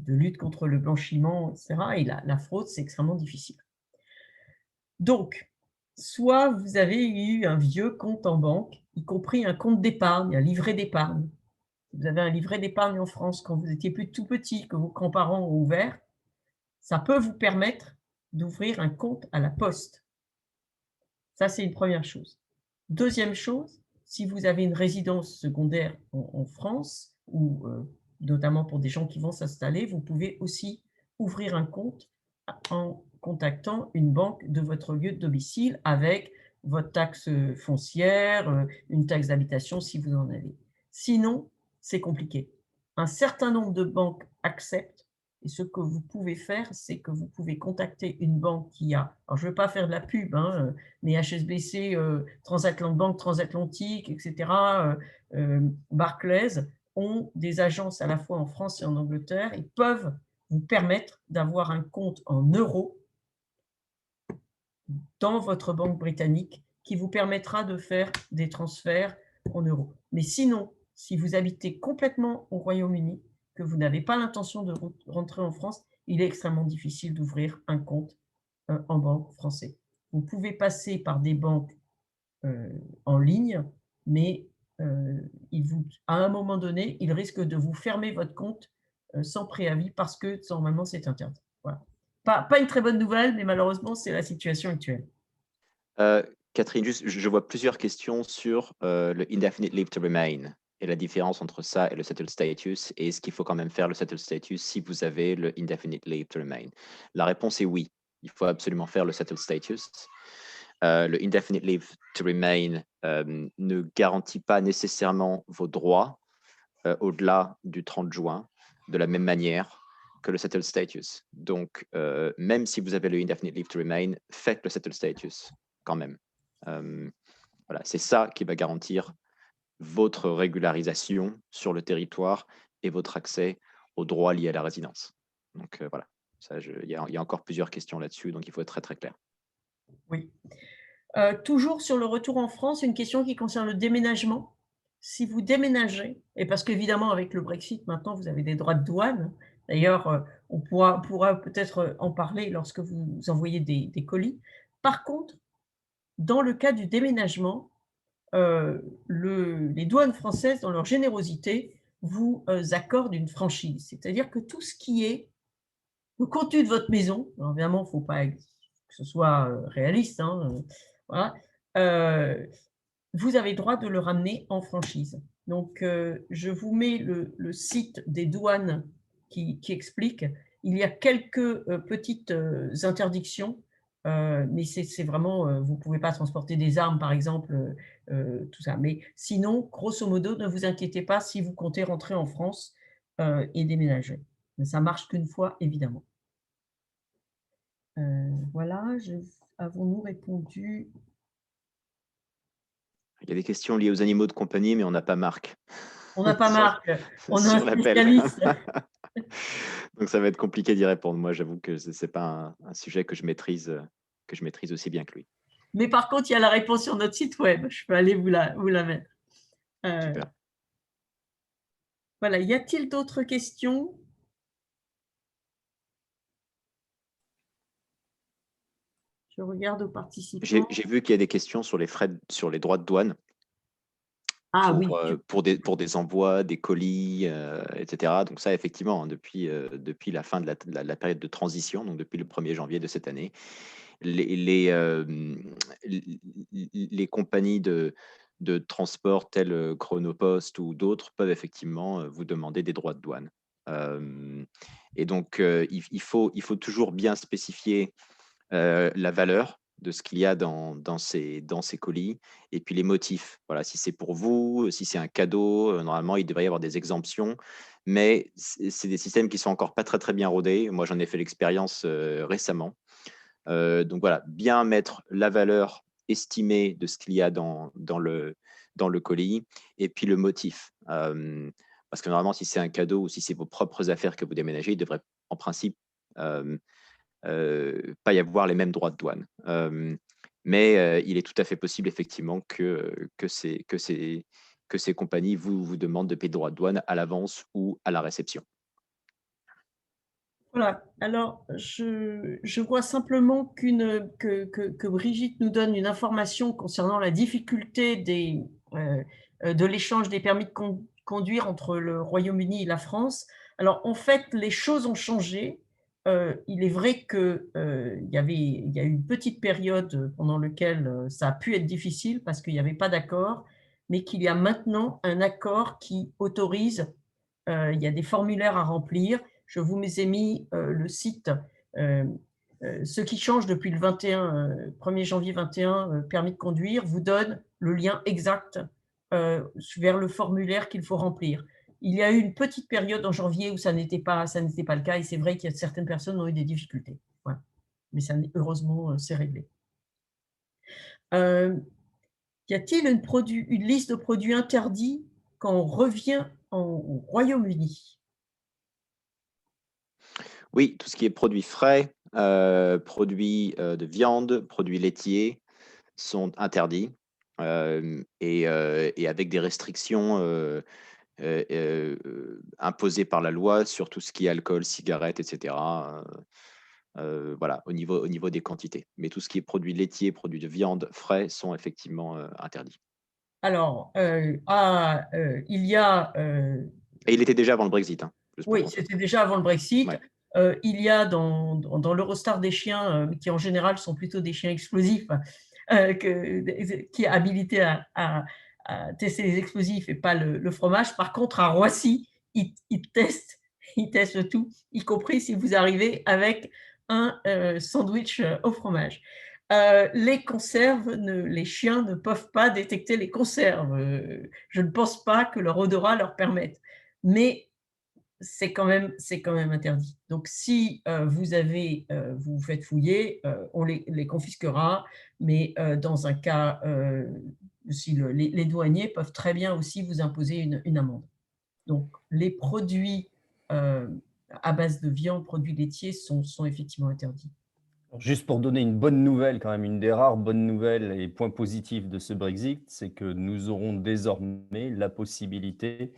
lutte contre le blanchiment, etc., et la fraude, c'est extrêmement difficile. Donc, soit vous avez eu un vieux compte en banque, y compris un compte d'épargne, un livret d'épargne. Vous avez un livret d'épargne en France quand vous étiez tout petit, que vos grands-parents ont ouvert, ça peut vous permettre d'ouvrir un compte à la poste. Ça, c'est une première chose. Deuxième chose, si vous avez une résidence secondaire en France, ou notamment pour des gens qui vont s'installer, vous pouvez aussi ouvrir un compte en contactant une banque de votre lieu de domicile avec votre taxe foncière, une taxe d'habitation si vous en avez. Sinon, c'est compliqué. Un certain nombre de banques acceptent, et ce que vous pouvez faire, c'est que vous pouvez contacter une banque qui a, alors je ne veux pas faire de la pub, mais HSBC, Banque Transatlantique, etc., Barclays, ont des agences à la fois en France et en Angleterre et peuvent vous permettre d'avoir un compte en euros dans votre banque britannique qui vous permettra de faire des transferts en euros. Mais sinon, si vous habitez complètement au Royaume-Uni, que vous n'avez pas l'intention de rentrer en France, il est extrêmement difficile d'ouvrir un compte en banque français. Vous pouvez passer par des banques en ligne, mais à un moment donné, il risque de vous fermer votre compte sans préavis parce que normalement c'est interdit. Voilà. Pas une très bonne nouvelle, mais malheureusement c'est la situation actuelle. Catherine, juste, je vois plusieurs questions sur le indefinite leave to remain et la différence entre ça et le settled status, et est-ce qu'il faut quand même faire le settled status si vous avez le indefinite leave to remain? La réponse est oui, il faut absolument faire le settled status. Le indefinite leave to remain ne garantit pas nécessairement vos droits au-delà du 30 juin, de la même manière que le settled status. Donc, même si vous avez le indefinite leave to remain, faites le settled status quand même. Voilà, c'est ça qui va garantir votre régularisation sur le territoire et votre accès aux droits liés à la résidence. Donc voilà, il y a encore plusieurs questions là-dessus, donc il faut être très clair. Oui. Toujours sur le retour en France, une question qui concerne le déménagement. Si vous déménagez, et parce qu'évidemment avec le Brexit maintenant vous avez des droits de douane, d'ailleurs on pourra peut-être en parler lorsque vous envoyez des colis. Par contre, dans le cas du déménagement, les douanes françaises, dans leur générosité, vous accordent une franchise. C'est-à-dire que tout ce qui est le contenu de votre maison, alors évidemment, il ne faut pas que ce soit réaliste, voilà, vous avez le droit de le ramener en franchise. Donc, je vous mets le site des douanes qui explique. Il y a quelques petites interdictions, mais c'est vraiment, vous ne pouvez pas transporter des armes, par exemple, tout ça. Mais sinon, grosso modo, ne vous inquiétez pas si vous comptez rentrer en France et déménager. Mais ça marche qu'une fois, évidemment. Voilà, avons-nous répondu? Il y a des questions liées aux animaux de compagnie, mais on n'a pas Marc. On n'a pas Marc, on a un l'appel. spécialiste. Donc ça va être compliqué d'y répondre. Moi, j'avoue que ce n'est pas un sujet que je maîtrise aussi bien que lui. Mais par contre, il y a la réponse sur notre site web. Je peux aller vous la mettre. Super. Voilà, y a-t-il d'autres questions? Je regarde aux participants. J'ai vu qu'il y a des questions sur les frais, sur les droits de douane. Ah oui. Pour des envois, des colis, etc. Donc ça, effectivement, depuis la fin de la période de transition, donc depuis le 1er janvier de cette année, les compagnies de de transport tels Chronopost ou d'autres peuvent effectivement vous demander des droits de douane. Et donc, il faut toujours bien spécifier la valeur de ce qu'il y a dans ces colis et puis les motifs. Voilà, si c'est pour vous, si c'est un cadeau, normalement, il devrait y avoir des exemptions, mais c'est des systèmes qui sont encore pas très, très bien rodés. Moi, j'en ai fait l'expérience récemment. Donc voilà, bien mettre la valeur estimée de ce qu'il y a dans le colis et puis le motif. Parce que normalement, si c'est un cadeau ou si c'est vos propres affaires que vous déménagez, il devrait en principe pas y avoir les mêmes droits de douane. Mais il est tout à fait possible effectivement que ces compagnies vous demandent de payer des droits de douane à l'avance ou à la réception. Voilà, alors je vois simplement que Brigitte nous donne une information concernant la difficulté de l'échange des permis de conduire entre le Royaume-Uni et la France. Alors en fait, les choses ont changé. Il est vrai qu'il y a eu une petite période pendant laquelle ça a pu être difficile parce qu'il n'y avait pas d'accord, mais qu'il y a maintenant un accord qui autorise, il y a des formulaires à remplir. Je vous ai mis le site. Ce qui change depuis le 1er janvier 21, permis de conduire, vous donne le lien exact vers le formulaire qu'il faut remplir. Il y a eu une petite période en janvier où ça n'était pas le cas, et c'est vrai qu'il y a certaines personnes qui ont eu des difficultés. Voilà. Mais ça, heureusement, c'est réglé. Y a-t-il une liste de produits interdits quand on revient au Royaume-Uni? Oui, tout ce qui est produits frais, produits de viande, produits laitiers sont interdits et avec des restrictions imposées par la loi sur tout ce qui est alcool, cigarettes, etc. Voilà, au niveau des quantités. Mais tout ce qui est produits laitiers, produits de viande frais sont effectivement interdits. Alors, il y a… Et il était déjà avant le Brexit, hein, juste pour oui, confirmer. c'était déjà avant le Brexit. Ouais. Il y a dans l'Eurostar des chiens, qui en général sont plutôt des chiens explosifs, qui est habilité à tester les explosifs et pas le fromage. Par contre, à Roissy, ils testent tout, y compris si vous arrivez avec un sandwich au fromage. Les conserves, les chiens ne peuvent pas détecter les conserves. Je ne pense pas que leur odorat leur permette. Mais c'est quand même interdit. Donc, si vous vous faites fouiller, on les confisquera, mais dans un cas, si les douaniers peuvent très bien aussi vous imposer une amende. Donc, les produits à base de viande, produits laitiers sont effectivement interdits. Juste pour donner une bonne nouvelle, quand même, une des rares bonnes nouvelles et points positifs de ce Brexit, c'est que nous aurons désormais la possibilité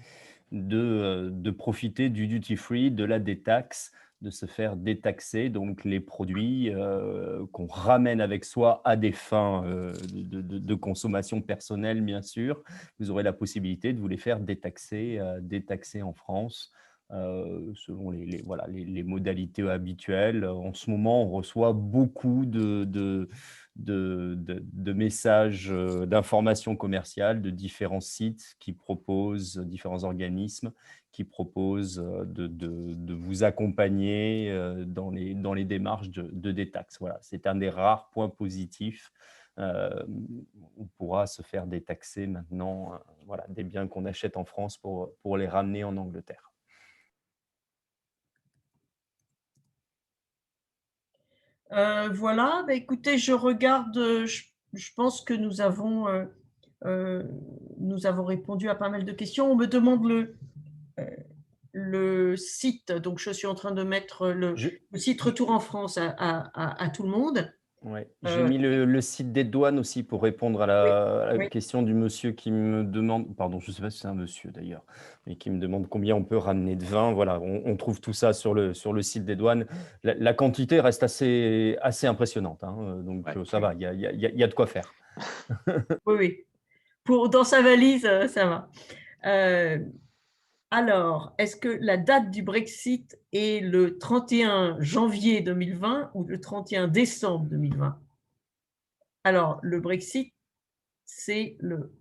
de profiter du duty free, de la détaxe, de se faire détaxer donc les produits qu'on ramène avec soi à des fins de consommation personnelle, bien sûr. Vous aurez la possibilité de vous les faire détaxer en France. Selon voilà, les modalités habituelles. En ce moment, on reçoit beaucoup de messages d'informations commerciales de différents sites qui proposent, différents organismes qui proposent de vous accompagner dans les démarches de détaxe. Voilà, c'est un des rares points positifs. On pourra se faire détaxer maintenant voilà, des biens qu'on achète en France pour les ramener en Angleterre. Voilà, bah, écoutez, je regarde, je pense que nous avons répondu à pas mal de questions. On me demande le site, donc je suis en train de mettre le site Retour en France à tout le monde. Ouais. J'ai mis le site des douanes aussi pour répondre à la oui. question du monsieur qui me demande, pardon, je ne sais pas si c'est un monsieur d'ailleurs, mais qui me demande combien on peut ramener de vin. Voilà, on trouve tout ça sur le site des douanes. La quantité reste assez impressionnante, hein, donc Ouais. ça va, il y a de quoi faire. Oui. Dans sa valise, ça va. Alors, est-ce que la date du Brexit est le 31 janvier 2020 ou le 31 décembre 2020? Alors, le Brexit, c'est le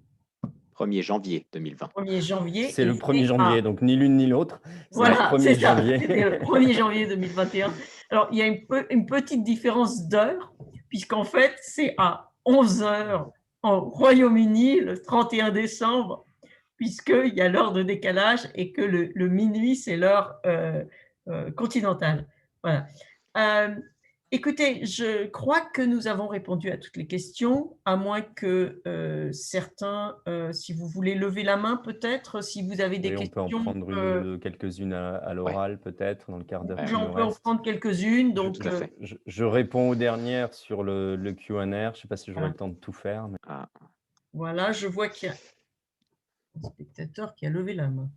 1er janvier 2020. 1er janvier. C'est et le 1er c'est janvier, donc ni l'une ni l'autre. C'est le Voilà, 1er c'est ça. janvier. C'était le 1er janvier 2021. Alors, il y a une petite différence d'heure, puisqu'en fait, c'est à 11 heures en Royaume-Uni le 31 décembre, puisqu'il y a l'heure de décalage et que le minuit, c'est l'heure continentale. Voilà. Écoutez, je crois que nous avons répondu à toutes les questions, à moins que certains, si vous voulez lever la main peut-être, si vous avez des Oui, on peut en questions. prendre quelques-unes à l'oral, peut-être, dans le quart d'heure qui On nous peut en reste. prendre quelques-unes. Donc, Tout à fait. Je réponds aux dernières sur le Q&A. Je ne sais pas si j'aurai Voilà. le temps de tout faire. Mais... Ah. Voilà, je vois qu'il y a un spectateur qui a levé la main.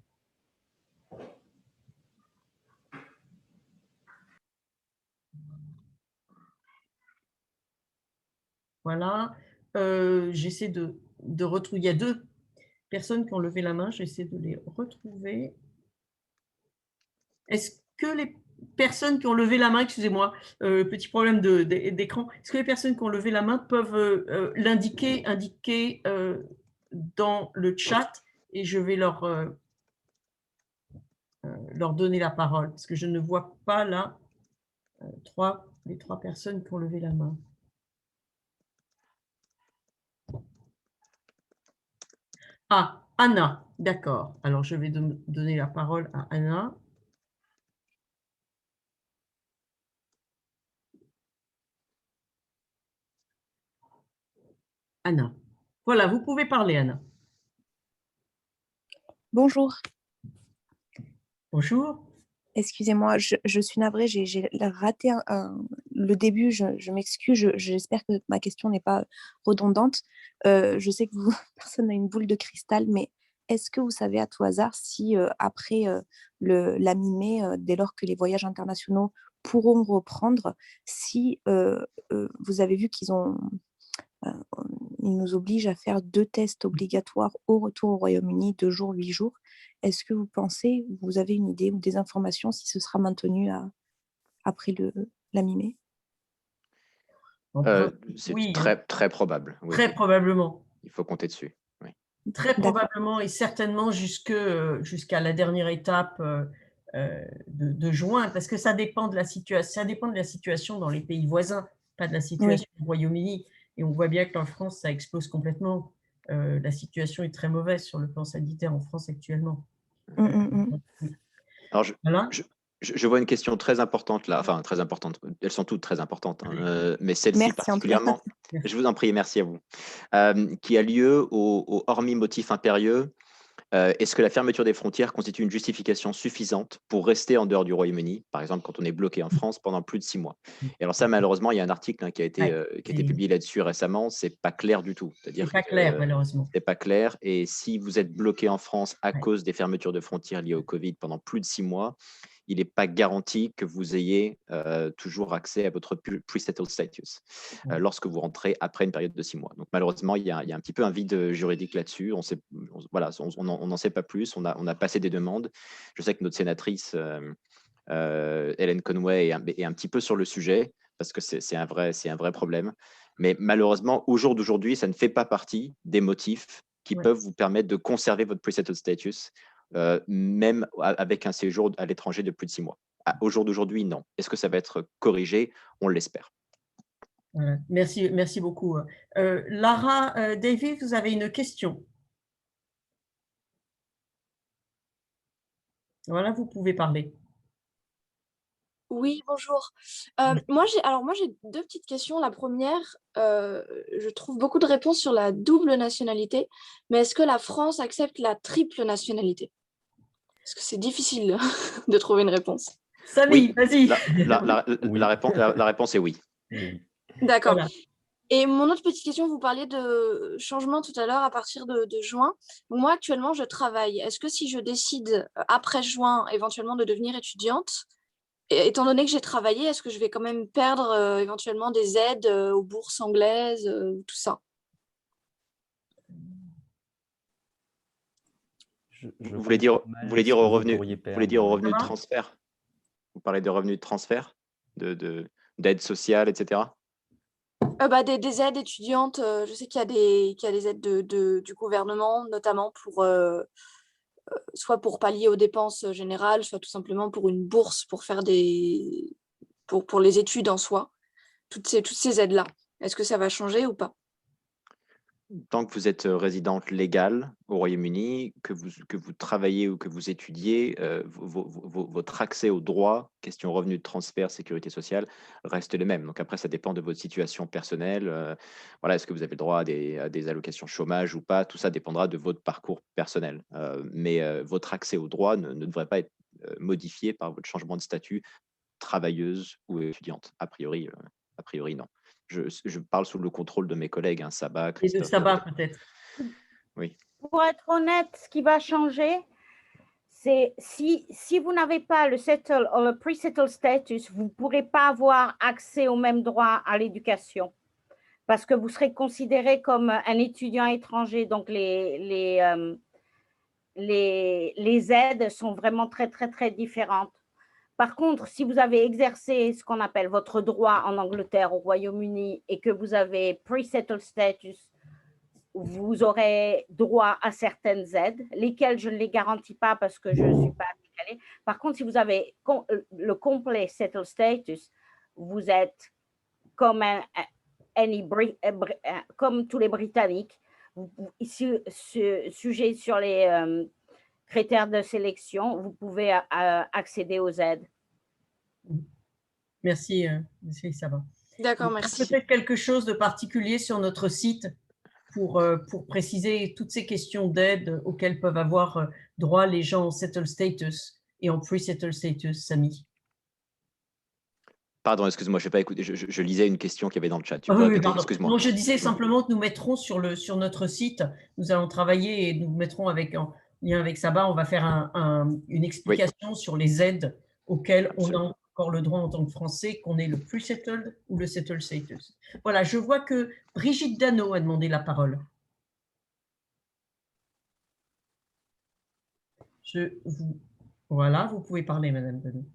Voilà, j'essaie de retrouver. Il y a 2 personnes qui ont levé la main, j'essaie de les retrouver. Est-ce que les personnes qui ont levé la main, excusez-moi, petit problème d'écran, est-ce que les personnes qui ont levé la main peuvent l'indiquer dans le chat et je vais leur donner la parole, parce que je ne vois pas là les 3 personnes qui ont levé la main. Ah, Anna, d'accord. Alors, je vais donner la parole à Anna. Anna. Voilà, vous pouvez parler, Anna. Bonjour. Bonjour. Excusez-moi, je suis navrée, j'ai raté le début, je m'excuse, j'espère que ma question n'est pas redondante. Je sais que personne n'a une boule de cristal, mais est-ce que vous savez à tout hasard si après la mi-mai, dès lors que les voyages internationaux pourront reprendre, si vous avez vu qu'ils nous obligent à faire 2 tests obligatoires au retour au Royaume-Uni, 2 jours, 8 jours. Est-ce que vous avez une idée ou des informations si ce sera maintenu après la mi-mai? C'est Oui, très probable. Oui. très probablement. Il faut compter dessus. Oui. Très probablement et certainement jusqu'à la dernière étape de juin, parce que ça dépend de la situation dans les pays voisins, pas de la situation du Royaume-Uni. Et on voit bien qu'en France, ça explose complètement. La situation est très mauvaise sur le plan sanitaire en France actuellement. Alors, Voilà. je vois une question très importante là, enfin très importante, elles sont toutes très importantes, hein, mais celle-ci particulièrement, je vous en prie, merci à vous, qui a lieu hormis motif impérieux. Est-ce que la fermeture des frontières constitue une justification suffisante pour rester en dehors du Royaume-Uni, par exemple quand on est bloqué en France pendant plus de 6 mois? Et alors ça, malheureusement, il y a un article qui a été publié là-dessus récemment, c'est pas clair du tout. C'est-à-dire pas clair, malheureusement. C'est pas clair, et si vous êtes bloqué en France à cause des fermetures de frontières liées au Covid pendant plus de 6 mois, il n'est pas garanti que vous ayez toujours accès à votre pre-settled status lorsque vous rentrez après une période de 6 mois. Donc malheureusement, il y a un petit peu un vide juridique là-dessus. On n'en sait pas plus. On a passé des demandes. Je sais que notre sénatrice Hélène Conway est un petit peu sur le sujet parce que c'est un vrai problème. Mais malheureusement, au jour d'aujourd'hui, ça ne fait pas partie des motifs qui peuvent vous permettre de conserver votre pre-settled status, même avec un séjour à l'étranger de plus de 6 mois. Au jour d'aujourd'hui, non. Est-ce que ça va être corrigé? On l'espère. Voilà. Merci beaucoup. Lara, David, vous avez une question? Voilà, vous pouvez parler. Oui, bonjour. Moi, j'ai 2 petites questions. La première, je trouve beaucoup de réponses sur la double nationalité, mais est-ce que la France accepte la triple nationalité? Parce que c'est difficile de trouver une réponse. Samy, vas-y. La réponse est oui. D'accord. Voilà. Et mon autre petite question, vous parliez de changement tout à l'heure à partir de juin. Moi, actuellement, je travaille. Est-ce que si je décide après juin, éventuellement, de devenir étudiante, étant donné que j'ai travaillé, est-ce que je vais quand même perdre éventuellement des aides aux bourses anglaises, tout ça? Vous voulez dire au revenu de transfert? Vous parlez de revenus de transfert, d'aide sociale, etc.? Des aides étudiantes. Je sais qu'il y a des aides du gouvernement, notamment soit pour pallier aux dépenses générales, soit tout simplement pour une bourse pour faire pour les études en soi. Toutes ces aides-là. Est-ce que ça va changer ou pas? Tant que vous êtes résidente légale au Royaume-Uni, que vous travaillez ou que vous étudiez, votre accès aux droits, question revenu de transfert, sécurité sociale, reste le même. Donc après, ça dépend de votre situation personnelle. Voilà, est-ce que vous avez le droit à des allocations chômage ou pas? Tout ça dépendra de votre parcours personnel. Mais votre accès aux droits ne devrait pas être modifié par votre changement de statut travailleuse ou étudiante. A priori, non. Je parle sous le contrôle de mes collègues, hein, Saba, Et de Christophe. Saba, peut-être. Oui. Pour être honnête, ce qui va changer, c'est si vous n'avez pas le settle ou le pre-settle status, vous ne pourrez pas avoir accès aux mêmes droits à l'éducation parce que vous serez considéré comme un étudiant étranger. Donc, les aides sont vraiment très, très, très différentes. Par contre, si vous avez exercé ce qu'on appelle votre droit en Angleterre, au Royaume-Uni, et que vous avez pre-settled status, vous aurez droit à certaines aides, lesquelles je ne les garantis pas parce que je ne suis pas décalée. Par contre, si vous avez le complet settled status, vous êtes comme, comme tous les Britanniques, sujet sur les critères de sélection, vous pouvez accéder aux aides. Merci, Saba. D'accord, merci. Peut-être quelque chose de particulier sur notre site pour préciser toutes ces questions d'aide auxquelles peuvent avoir droit les gens en settled status et en pre-settled status, Samy. Pardon, excuse-moi, je n'ai pas écouté. Je lisais une question qu'il y avait dans le chat. Tu peux Oui, répéter, pardon. excuse-moi. Non, je disais simplement que nous mettrons sur notre site, nous allons travailler et nous mettrons en lien avec Saba, on va faire une explication sur les aides auxquelles Absolument. on a encore le droit en tant que Français, qu'on ait le pre-settled ou le settled status. Voilà, je vois que Brigitte Dano a demandé la parole. Voilà, vous pouvez parler, Madame Dano.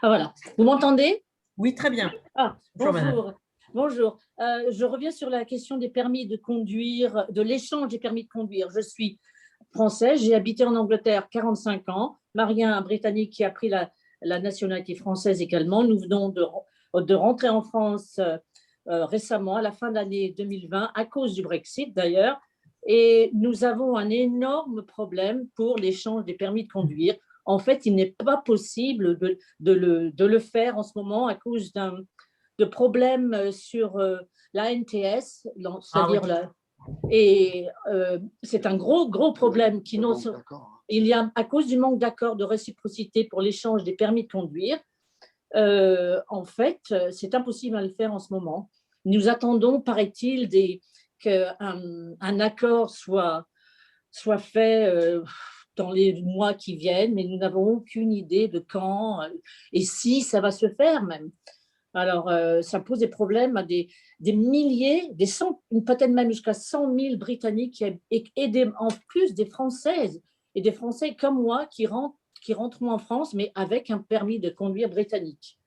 Ah, voilà. Vous m'entendez? Oui, très bien. Ah, Bonjour, madame. bonjour. Bonjour. Je reviens sur la question des permis de conduire, de l'échange des permis de conduire. Je suis française, j'ai habité en Angleterre 45 ans, marié à un Britannique qui a pris la nationalité française également. Nous venons de rentrer en France récemment, à la fin de l'année 2020, à cause du Brexit d'ailleurs. Et nous avons un énorme problème pour l'échange des permis de conduire. En fait, il n'est pas possible de le faire en ce moment à cause de problèmes sur l'ANTS, c'est-à-dire et c'est un gros problème il y a à cause du manque d'accord de réciprocité pour l'échange des permis de conduire. En fait, c'est impossible à le faire en ce moment. Nous attendons, paraît-il, qu'un accord soit fait dans les mois qui viennent, mais nous n'avons aucune idée de quand et si ça va se faire même. Alors, ça pose des problèmes à des milliers, peut-être même jusqu'à 100 000 Britanniques en plus des Françaises et des Français comme moi qui rentreront en France, mais avec un permis de conduire britannique.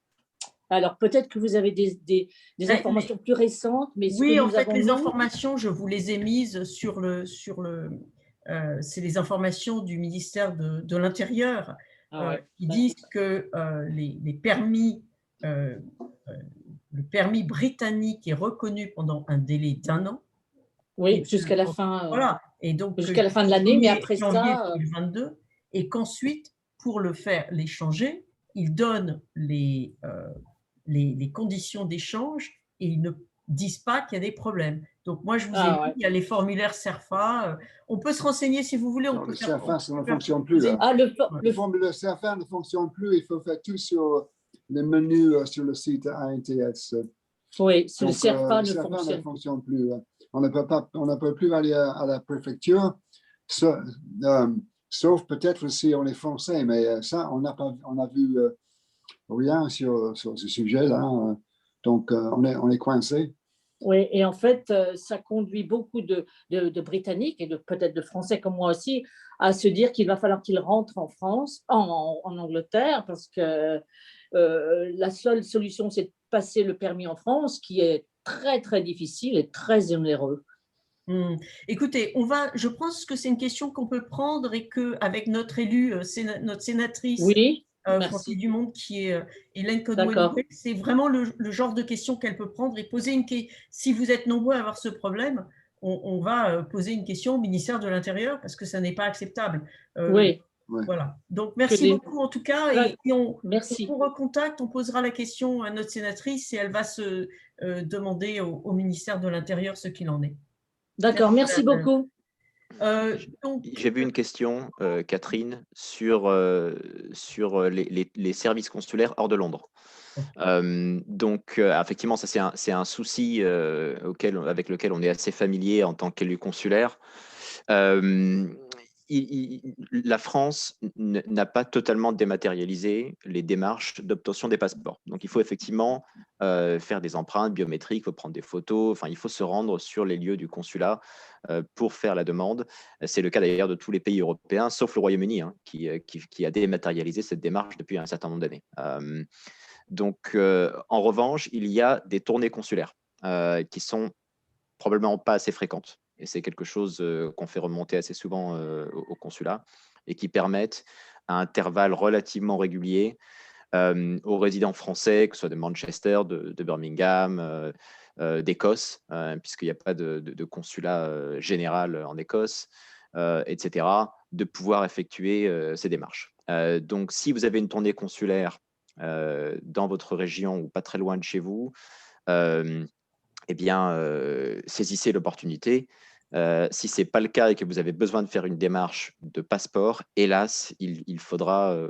Alors, peut-être que vous avez des informations plus récentes, mais oui, en fait, les informations, je vous les ai mises c'est les informations du ministère de l'Intérieur qui disent que les permis, le permis britannique est reconnu pendant un délai d'1 an. Oui, jusqu'à la fin. Voilà. Et donc jusqu'à la fin de l'année, mais après janvier ça. 2022, et qu'ensuite, pour les changer, ils donnent les conditions d'échange et ils ne disent pas qu'il y a des problèmes. Donc, moi, je vous ai dit, il y a les formulaires CERFA. On peut se renseigner si vous voulez. Le CERFA, ça ne fonctionne plus. Le formulaire CERFA ne fonctionne plus. Il faut faire tout sur les menus sur le site ANTS. Oui, le CERFA ne fonctionne plus. On ne peut plus aller à la préfecture, sauf peut-être si on est français, mais ça, on a vu rien sur ce sujet-là. Donc, on est coincé. Oui, et en fait, ça conduit beaucoup de Britanniques et peut-être de Français comme moi aussi à se dire qu'il va falloir qu'il rentre en France, en Angleterre, parce que la seule solution, c'est de passer le permis en France, qui est très, très difficile et très onéreux. Écoutez, je pense que c'est une question qu'on peut prendre et qu'avec notre élue, notre sénatrice Oui, Français merci. du Monde, qui est Hélène D'accord. Conway, c'est vraiment le genre de question qu'elle peut prendre et poser une question. Si vous êtes nombreux à avoir ce problème, on va poser une question au ministère de l'Intérieur parce que ça n'est pas acceptable. Oui. Voilà. Donc, merci beaucoup en tout cas. Et Merci. on recontacte, on posera la question à notre sénatrice et elle va se demander au ministère de l'Intérieur ce qu'il en est. D'accord, merci beaucoup. J'ai vu une question, Catherine, sur les services consulaires hors de Londres. Donc, effectivement, ça c'est un souci avec lequel on est assez familier en tant qu'élu consulaire. La France n'a pas totalement dématérialisé les démarches d'obtention des passeports. Donc, il faut effectivement faire des empreintes biométriques, il faut prendre des photos, enfin, il faut se rendre sur les lieux du consulat pour faire la demande. C'est le cas d'ailleurs de tous les pays européens, sauf le Royaume-Uni, hein, qui a dématérialisé cette démarche depuis un certain nombre d'années. Donc, en revanche, il y a des tournées consulaires qui sont probablement pas assez fréquentes. Et c'est quelque chose qu'on fait remonter assez souvent au consulat et qui permettent à intervalles relativement réguliers aux résidents français, que ce soit de Manchester, de Birmingham, d'Écosse, puisqu'il n'y a pas de consulat général en Écosse, etc., de pouvoir effectuer ces démarches. Donc, si vous avez une tournée consulaire dans votre région ou pas très loin de chez vous, eh bien, saisissez l'opportunité. Si ce n'est pas le cas et que vous avez besoin de faire une démarche de passeport, hélas, il vous faudra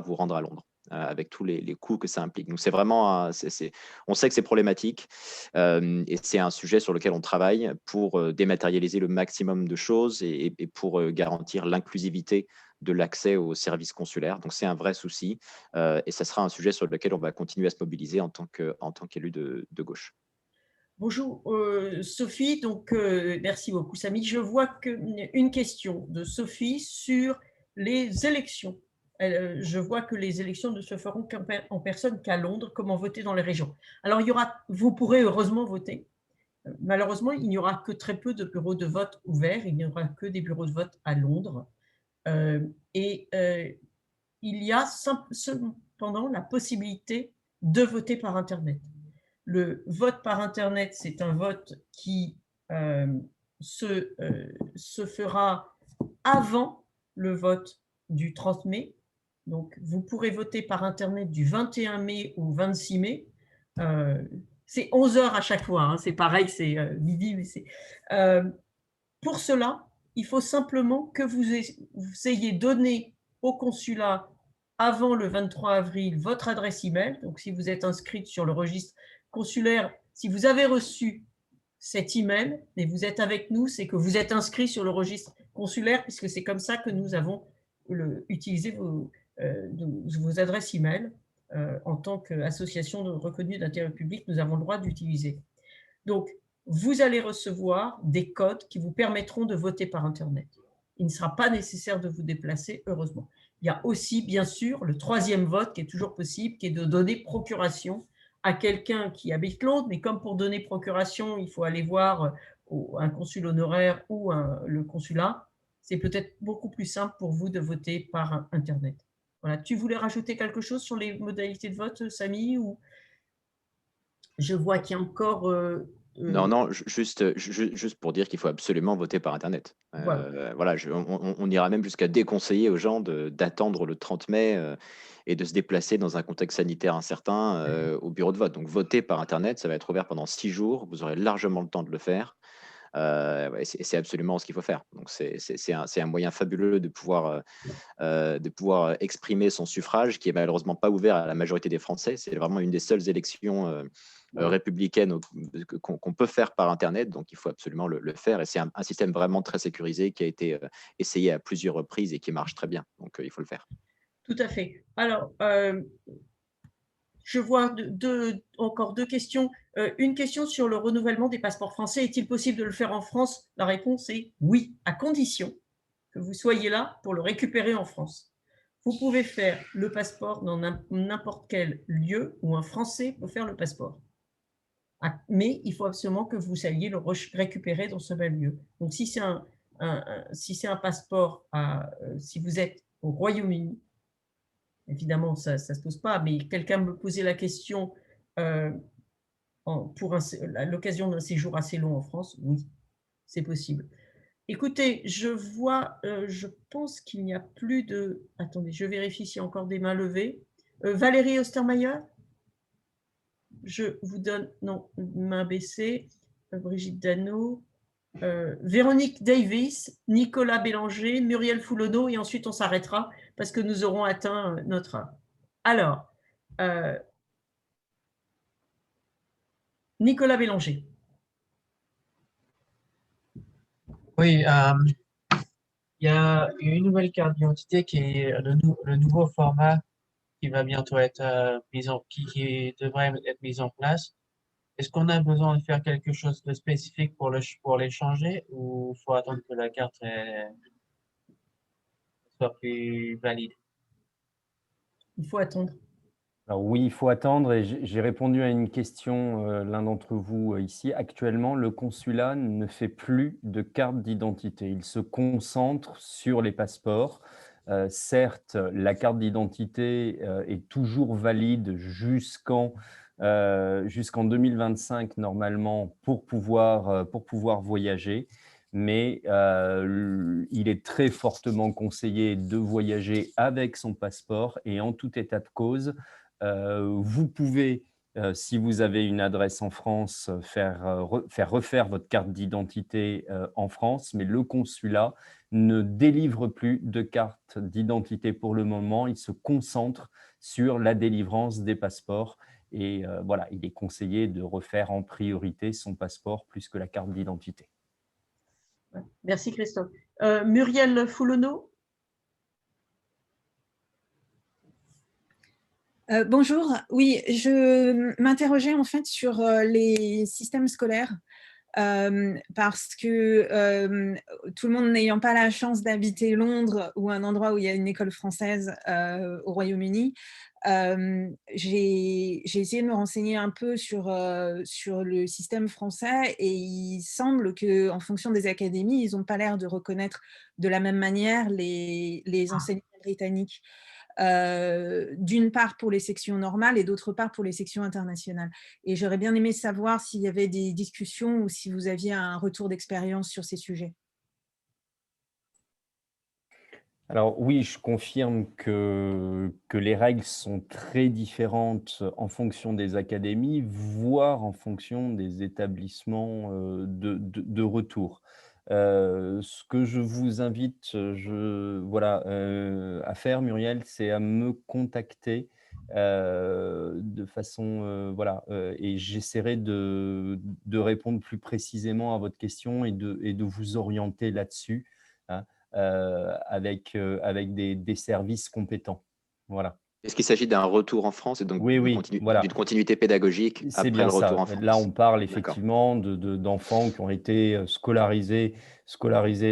vous rendre à Londres avec tous les coûts que ça implique. Donc, c'est vraiment, on sait que c'est problématique et c'est un sujet sur lequel on travaille pour dématérialiser le maximum de choses et pour garantir l'inclusivité de l'accès aux services consulaires. Donc, c'est un vrai souci et ça sera un sujet sur lequel on va continuer à se mobiliser en tant qu'élu de gauche. Bonjour Sophie, donc merci beaucoup Samy. Je vois une question de Sophie sur les élections. Je vois que les élections ne se feront en personne qu'à Londres. Comment voter dans les régions? Alors vous pourrez heureusement voter. Malheureusement, il n'y aura que très peu de bureaux de vote ouverts. Il n'y aura que des bureaux de vote à Londres. Il y a cependant la possibilité de voter par Internet. Le vote par Internet, c'est un vote qui se fera avant le vote du 30 mai. Donc, vous pourrez voter par Internet du 21 mai au 26 mai. C'est 11 heures à chaque fois, hein, c'est pareil, c'est midi. Mais pour cela, il faut simplement que vous ayez donné au consulat avant le 23 avril votre adresse email. Donc, si vous êtes inscrite sur le registre consulaire, si vous avez reçu cet email et vous êtes avec nous, c'est que vous êtes inscrit sur le registre consulaire, puisque c'est comme ça que nous avons utilisé vos adresses email en tant qu'association reconnue d'intérêt public. Nous avons le droit d'utiliser. Donc, vous allez recevoir des codes qui vous permettront de voter par Internet. Il ne sera pas nécessaire de vous déplacer, heureusement. Il y a aussi, bien sûr, le troisième vote qui est toujours possible, qui est de donner procuration à quelqu'un qui habite Londres, mais comme pour donner procuration, il faut aller voir un consul honoraire ou le consulat, c'est peut-être beaucoup plus simple pour vous de voter par Internet. Voilà. Tu voulais rajouter quelque chose sur les modalités de vote, Samy, ou je vois qu'il y a encore… Non, juste pour dire qu'il faut absolument voter par Internet. Voilà, on ira même jusqu'à déconseiller aux gens d'attendre le 30 mai et de se déplacer dans un contexte sanitaire incertain au bureau de vote. Donc, voter par Internet, ça va être ouvert pendant 6 jours. Vous aurez largement le temps de le faire. C'est absolument ce qu'il faut faire. Donc, c'est un moyen fabuleux de pouvoir exprimer son suffrage, qui est malheureusement pas ouvert à la majorité des Français. C'est vraiment une des seules élections républicaine qu'on peut faire par Internet, donc il faut absolument le faire. Et c'est un système vraiment très sécurisé qui a été essayé à plusieurs reprises et qui marche très bien. Donc, il faut le faire. Tout à fait. Alors, je vois encore deux questions. Une question sur le renouvellement des passeports français. Est-il possible de le faire en France? La réponse est oui, à condition que vous soyez là pour le récupérer en France. Vous pouvez faire le passeport dans n'importe quel lieu où un Français peut faire le passeport. Mais il faut absolument que vous sachiez le récupérer dans ce même lieu. Donc, si c'est un passeport, si vous êtes au Royaume-Uni, évidemment, ça ne se pose pas, mais quelqu'un me posait la question pour l'occasion d'un séjour assez long en France, oui, c'est possible. Écoutez, je pense qu'il n'y a plus de... Attendez, je vérifie s'il y a encore des mains levées. Valérie Ostermayer, je vous donne... Non, main baissée. Brigitte Dano, Véronique Davis, Nicolas Bélanger, Muriel Foulonneau, et ensuite on s'arrêtera parce que nous aurons atteint notre heure. Alors, Nicolas Bélanger. Oui, il y a une nouvelle carte d'identité qui est le nouveau format qui va bientôt être qui devrait être mis en place. Est-ce qu'on a besoin de faire quelque chose de spécifique pour les changer ou faut attendre que la carte soit plus valide? Il faut attendre. Alors oui, il faut attendre, et j'ai répondu à une question, l'un d'entre vous ici. Actuellement, le consulat ne fait plus de carte d'identité. Il se concentre sur les passeports. Certes, la carte d'identité est toujours valide jusqu'en 2025 normalement pour pouvoir voyager, mais il est très fortement conseillé de voyager avec son passeport, et en tout état de cause, vous pouvez, si vous avez une adresse en France, faire refaire votre carte d'identité en France, mais le consulat ne délivre plus de carte d'identité pour le moment. Il se concentre sur la délivrance des passeports, et voilà, il est conseillé de refaire en priorité son passeport plus que la carte d'identité. Merci Christophe. Muriel Foulonneau. Bonjour, oui, je m'interrogeais en fait sur les systèmes scolaires parce que tout le monde n'ayant pas la chance d'habiter Londres ou un endroit où il y a une école française au Royaume-Uni, j'ai essayé de me renseigner un peu sur le système français, et il semble qu'en fonction des académies, ils n'ont pas l'air de reconnaître de la même manière les enseignants britanniques. D'une part pour les sections normales et d'autre part pour les sections internationales. Et j'aurais bien aimé savoir s'il y avait des discussions ou si vous aviez un retour d'expérience sur ces sujets. Alors oui, je confirme que les règles sont très différentes en fonction des académies, voire en fonction des établissements de retour. Ce que je vous invite à faire, Muriel, c'est à me contacter de façon, et j'essaierai de répondre plus précisément à votre question et de vous orienter là-dessus, hein, avec des services compétents. Voilà. Est-ce qu'il s'agit d'un retour en France et donc Oui, voilà. d'une continuité pédagogique C'est après bien le retour ça. en France? Là, on parle D'accord. effectivement d'enfants qui ont été scolarisés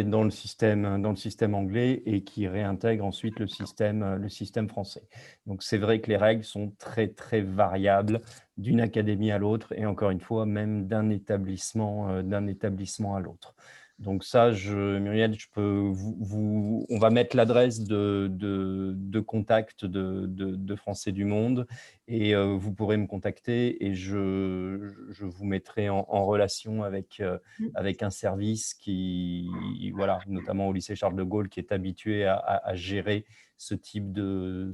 dans le système anglais et qui réintègrent ensuite le système français. Donc, c'est vrai que les règles sont très, très variables d'une académie à l'autre, et encore une fois, même d'un établissement à l'autre. Donc ça, Muriel, on va mettre l'adresse de contact de Français du Monde, et vous pourrez me contacter, et je vous mettrai en relation avec un service qui, notamment au lycée Charles de Gaulle, qui est habitué à gérer ce type de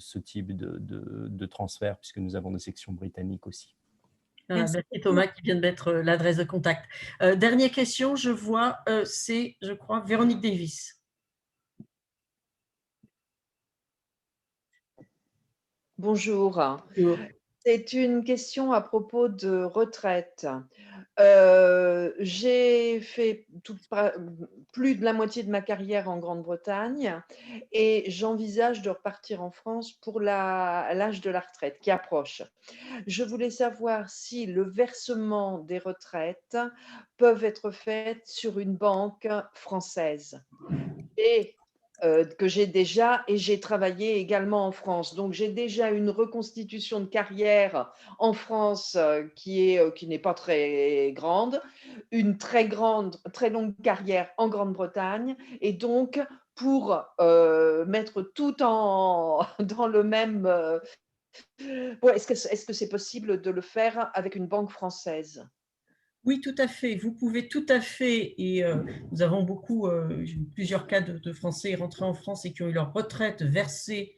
transfert, puisque nous avons des sections britanniques aussi. Merci Thomas qui vient de mettre l'adresse de contact. Dernière question, je vois, c'est, je crois, Véronique Davis. Bonjour. Bonjour. C'est une question à propos de retraite. J'ai fait plus de la moitié de ma carrière en Grande-Bretagne, et j'envisage de repartir en France pour l'âge de la retraite qui approche. Je voulais savoir si le versement des retraites peuvent être faites sur une banque française. Et que j'ai déjà, et j'ai travaillé également en France. Donc, j'ai déjà une reconstitution de carrière en France qui n'est pas très grande, une très longue carrière en Grande-Bretagne. Et donc, pour mettre tout dans le même... est-ce que c'est possible de le faire avec une banque française? Oui, tout à fait. Vous pouvez tout à fait, et nous avons plusieurs cas de Français rentrés en France et qui ont eu leur retraite versée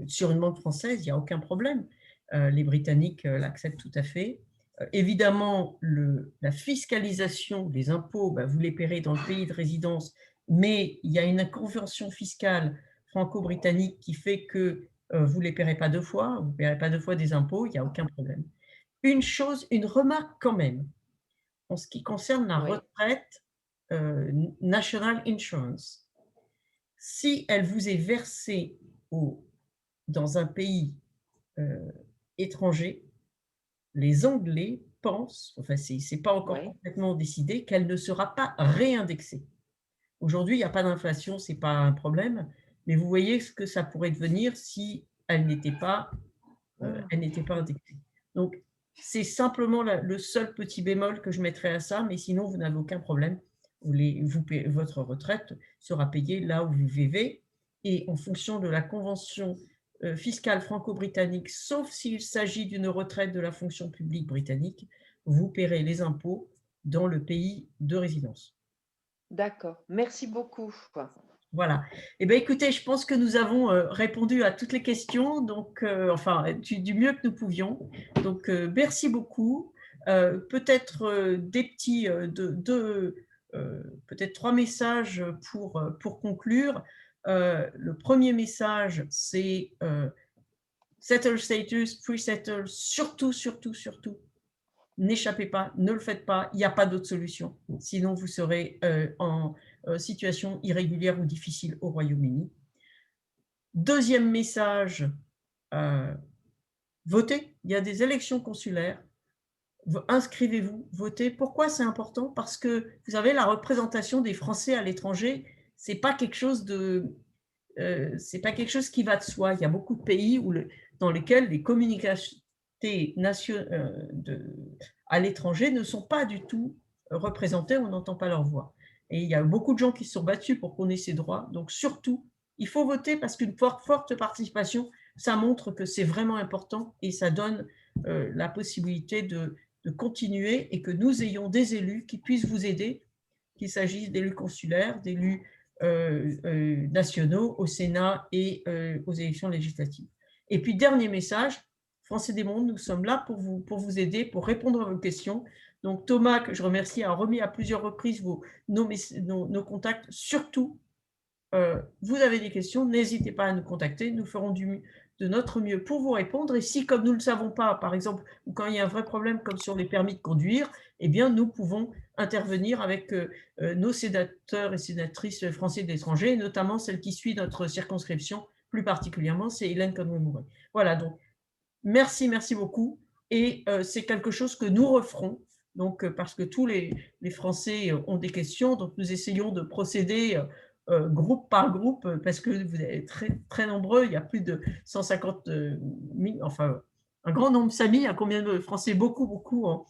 sur une banque française, il n'y a aucun problème. Les Britanniques l'acceptent tout à fait. Évidemment, la fiscalisation des impôts, vous les paierez dans le pays de résidence, mais il y a une convention fiscale franco-britannique qui fait que vous ne les paierez pas deux fois, vous ne paierez pas deux fois des impôts, il n'y a aucun problème. Une remarque quand même, en ce qui concerne la retraite National Insurance. Si elle vous est versée dans un pays étranger, les Anglais pensent, enfin c'est pas encore complètement décidé, qu'elle ne sera pas réindexée. Aujourd'hui, il n'y a pas d'inflation, c'est pas un problème, mais vous voyez ce que ça pourrait devenir si elle n'était pas indexée. Donc, c'est simplement le seul petit bémol que je mettrais à ça, mais sinon, vous n'avez aucun problème. Votre retraite sera payée là où vous vivez, et en fonction de la convention fiscale franco-britannique, sauf s'il s'agit d'une retraite de la fonction publique britannique, vous paierez les impôts dans le pays de résidence. D'accord, merci beaucoup. Voilà. Eh bien, écoutez, je pense que nous avons répondu à toutes les questions, donc, du mieux que nous pouvions. Donc, merci beaucoup. Peut-être des petits, peut-être 3 messages pour conclure. Le premier message, c'est settle status, pre-settle, surtout, n'échappez pas, ne le faites pas, il n'y a pas d'autre solution. Sinon, vous serez en situation irrégulière ou difficile au Royaume-Uni. Deuxième message, votez. Il y a des élections consulaires. Inscrivez-vous, votez. Pourquoi c'est important? Parce que vous savez, la représentation des Français à l'étranger, c'est pas quelque chose qui va de soi. Il y a beaucoup de pays dans lesquels les communautés à l'étranger ne sont pas du tout représentées, on n'entend pas leur voix. Et il y a beaucoup de gens qui se sont battus pour qu'on ait ces droits. Donc surtout, il faut voter parce qu'une forte participation, ça montre que c'est vraiment important et ça donne la possibilité de continuer et que nous ayons des élus qui puissent vous aider, qu'il s'agisse d'élus consulaires, d'élus nationaux au Sénat et aux élections législatives. Et puis, dernier message, Français des mondes, nous sommes là pour vous aider, pour répondre à vos questions. Donc, Thomas, que je remercie, a remis à plusieurs reprises nos contacts. Surtout, vous avez des questions, n'hésitez pas à nous contacter. Nous ferons de notre mieux pour vous répondre. Et si, comme nous ne le savons pas, par exemple, ou quand il y a un vrai problème comme sur les permis de conduire, eh bien, nous pouvons intervenir avec nos sénateurs et sénatrices français de l'étranger, notamment celle qui suit notre circonscription, plus particulièrement, c'est Hélène Conway-Mouret. Voilà, donc, merci beaucoup. Et c'est quelque chose que nous referons, donc, parce que tous les Français ont des questions, donc nous essayons de procéder groupe par groupe, parce que vous êtes très, très nombreux, il y a plus de 150 000, enfin, un grand nombre, Samy, à combien de Français, beaucoup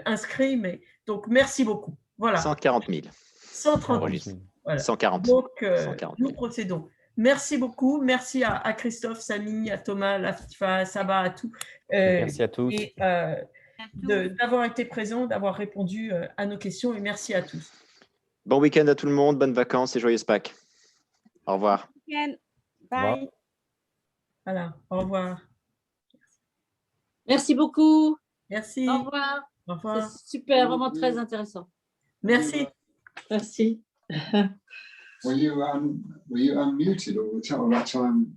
inscrits, mais donc merci beaucoup. Voilà. 140 000. 130 000. Voilà. 140. Donc, 140 000. nous procédons. Merci beaucoup. Merci à Christophe, Samy, à Thomas, Latifa, à Saba, à tous. Merci à tous. Et d'avoir été présents, d'avoir répondu à nos questions, et merci à tous. Bon week-end à tout le monde, bonnes vacances et joyeuses Pâques. Au revoir. Bye. Voilà, au revoir. Merci beaucoup. Merci. Au revoir. Au revoir. C'est super, vraiment très intéressant. Merci. Merci. Were you unmuted all that time?